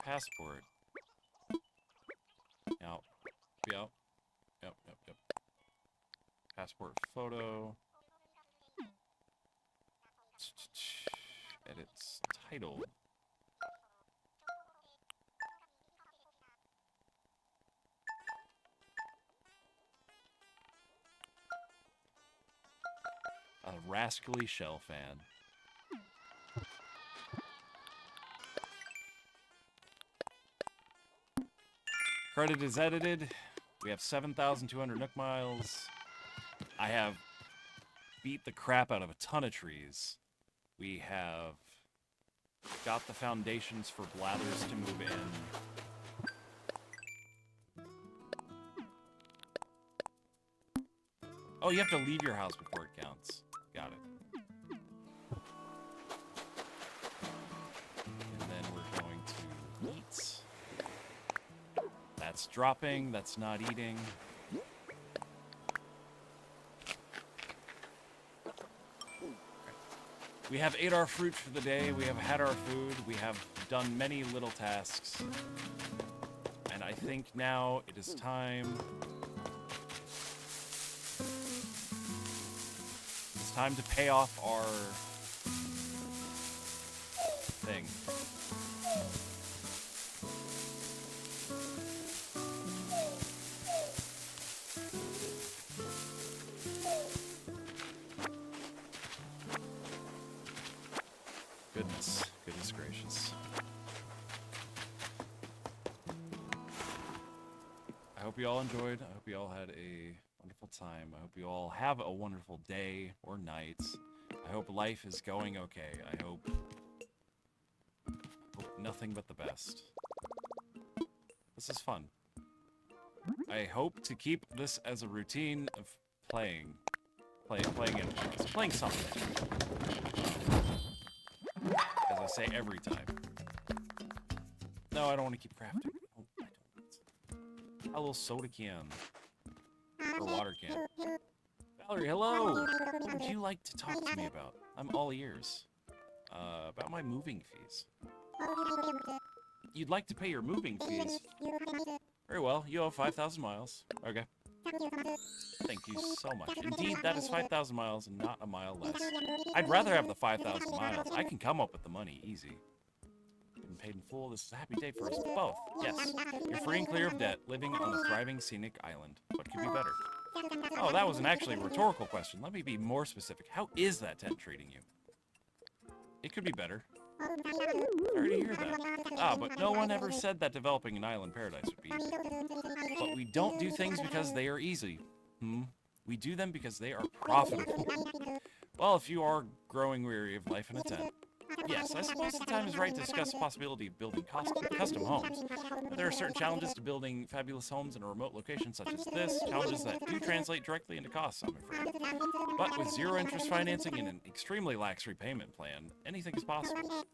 Passport. Yep. Passport photo. Edits title. A rascally shell fan. Credit is edited. We have 7,200 Nook miles. I have beat the crap out of a ton of trees. We have got the foundations for Blathers to move in. Oh, you have to leave your house before it counts. Got it. And then we're going to eat. That's dropping, that's not eating. We have ate our fruit for the day, we have had our food, we have done many little tasks. And I think now it is time it's time to pay off our thing. Goodness gracious. I hope you all enjoyed. I hope you all had a wonderful time. I hope you all have a wonderful day or night. I hope life is going okay. I hope nothing but the best. This is fun. I hope to keep this as a routine of playing something. As I say every time. No, I don't want to keep crafting. Oh, I don't. A little soda can. Or water can. Valerie, hello! What would you like to talk to me about? I'm all ears. About my moving fees. You'd like to pay your moving fees? Very well, you owe 5,000 miles. Okay. Thank you so much. Indeed, that is 5,000 miles and not a mile less. I'd rather have the 5,000 miles. I can come up with the money easy. Been paid in full. This is a happy day for us both. Yes. You're free and clear of debt, living on a thriving scenic island. What could be better? Oh, that wasn't actually a rhetorical question. Let me be more specific. How is that tent treating you? It could be better. Sorry to hear that. Ah, but no one ever said that developing an island paradise would be easy. But we don't do things because they are easy. We do them because they are profitable. Well, if you are growing weary of life in a tent. Yes, I suppose the time is right to discuss the possibility of building custom homes. But there are certain challenges to building fabulous homes in a remote location such as this, challenges that do translate directly into costs, I'm afraid. But with zero interest financing and an extremely lax repayment plan, anything is possible.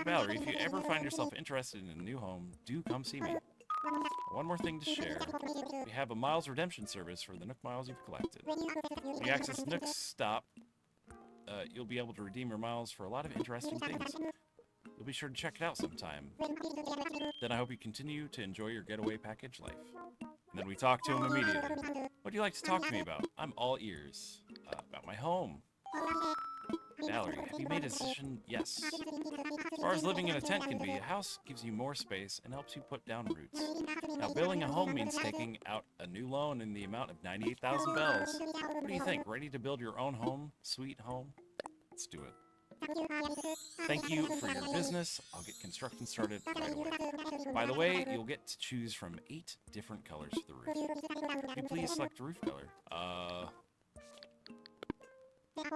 Valerie, if you ever find yourself interested in a new home, do come see me. One more thing to share. We have a miles redemption service for the Nook miles you've collected. When you access Nook's Stop, you'll be able to redeem your miles for a lot of interesting things. You'll be sure to check it out sometime. Then I hope you continue to enjoy your getaway package life. And then we talk to him immediately. What do you like to talk to me about? I'm all ears. About my home. Valerie, have you made a decision? Yes. As far as living in a tent can be, a house gives you more space and helps you put down roots. Now, building a home means taking out a new loan in the amount of 98,000 bells. What do you think? Ready to build your own home? Sweet home? Let's do it. Thank you for your business. I'll get construction started right away. By the way, you'll get to choose from 8 different colors for the roof. Can you please select a roof color? Let's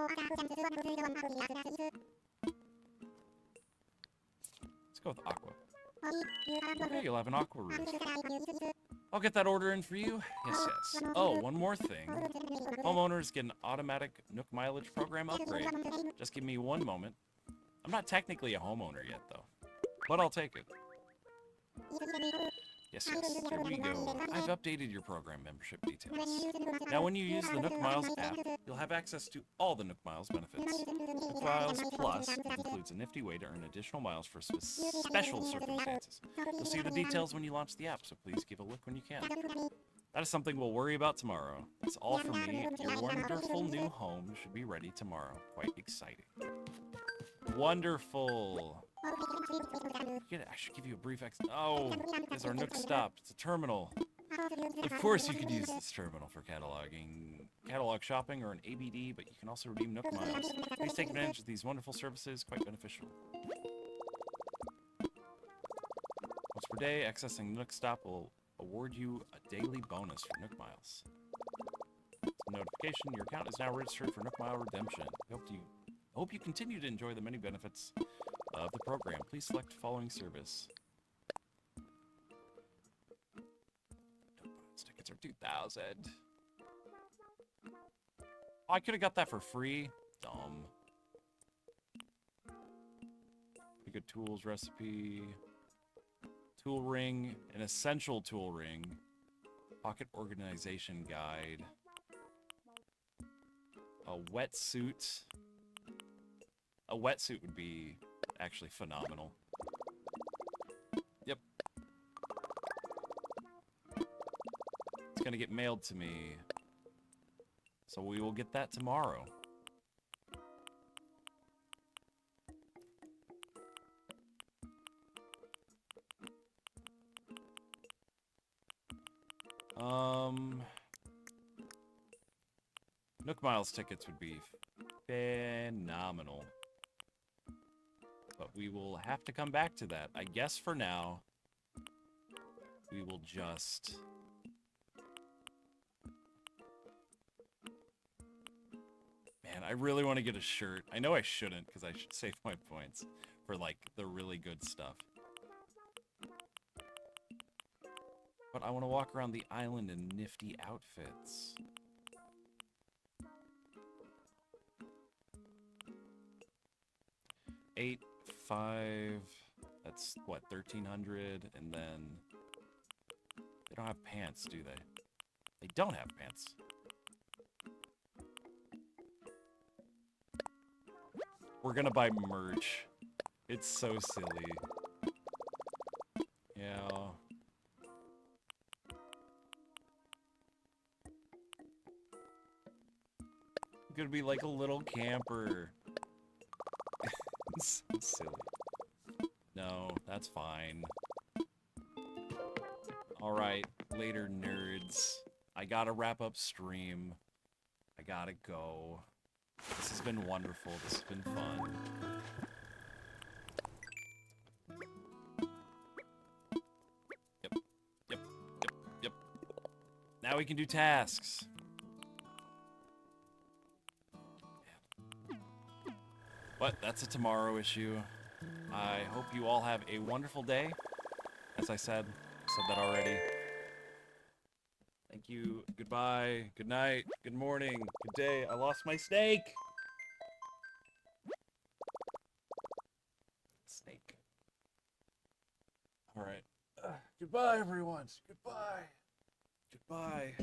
go with aqua. Okay, you'll have an aqua roof. I'll get that order in for you. Yes, yes. Oh, one more thing. Homeowners get an automatic Nook mileage program upgrade. Just give me one moment. I'm not technically a homeowner yet, though. But I'll take it. Yes, yes, there we go. I've updated your program membership details. Now, when you use the Nook Miles app, you'll have access to all the Nook Miles benefits. Nook Miles Plus includes a nifty way to earn additional miles for special circumstances. You'll see the details when you launch the app, so please give a look when you can. That is something we'll worry about tomorrow. That's all from me. Your wonderful new home should be ready tomorrow. Quite exciting. Wonderful. I should give you a brief Oh, there's our Nook Stop. It's a terminal. Of course you could use this terminal for catalog shopping or an ABD, but you can also redeem Nook miles. Please take advantage of these wonderful services, quite beneficial. Once per day, accessing Nook Stop will award you a daily bonus for Nook miles. Notification, your account is now registered for Nook Mile redemption. I hope you continue to enjoy the many benefits of the program. Please select the following service. Tickets are 2,000. Oh, I could have got that for free. Dumb. Good tools recipe. Tool ring. An essential tool ring. Pocket organization guide. A wetsuit. A wetsuit would be actually phenomenal. Yep. It's gonna get mailed to me. So we will get that tomorrow. Nook Miles tickets would be phenomenal. But we will have to come back to that. I guess for now, we will just... Man, I really want to get a shirt. I know I shouldn't, because I should save my points for, like, the really good stuff. But I want to walk around the island in nifty outfits. $8, $5, that's what, 1,300, and then they don't have pants, do they? They don't have pants. We're gonna buy merch. It's so silly. Yeah. I'm gonna be like a little camper. It's so silly. No, that's fine. Alright, later nerds. I gotta wrap up stream. I gotta go. This has been wonderful. This has been fun. Yep. Yep. Yep. Yep. Now we can do tasks. But that's a tomorrow issue. I hope you all have a wonderful day. As I said that already. Thank you. Goodbye. Good night. Good morning. Good day. I lost my snake. Snake. All right. Goodbye, everyone. Goodbye. Goodbye.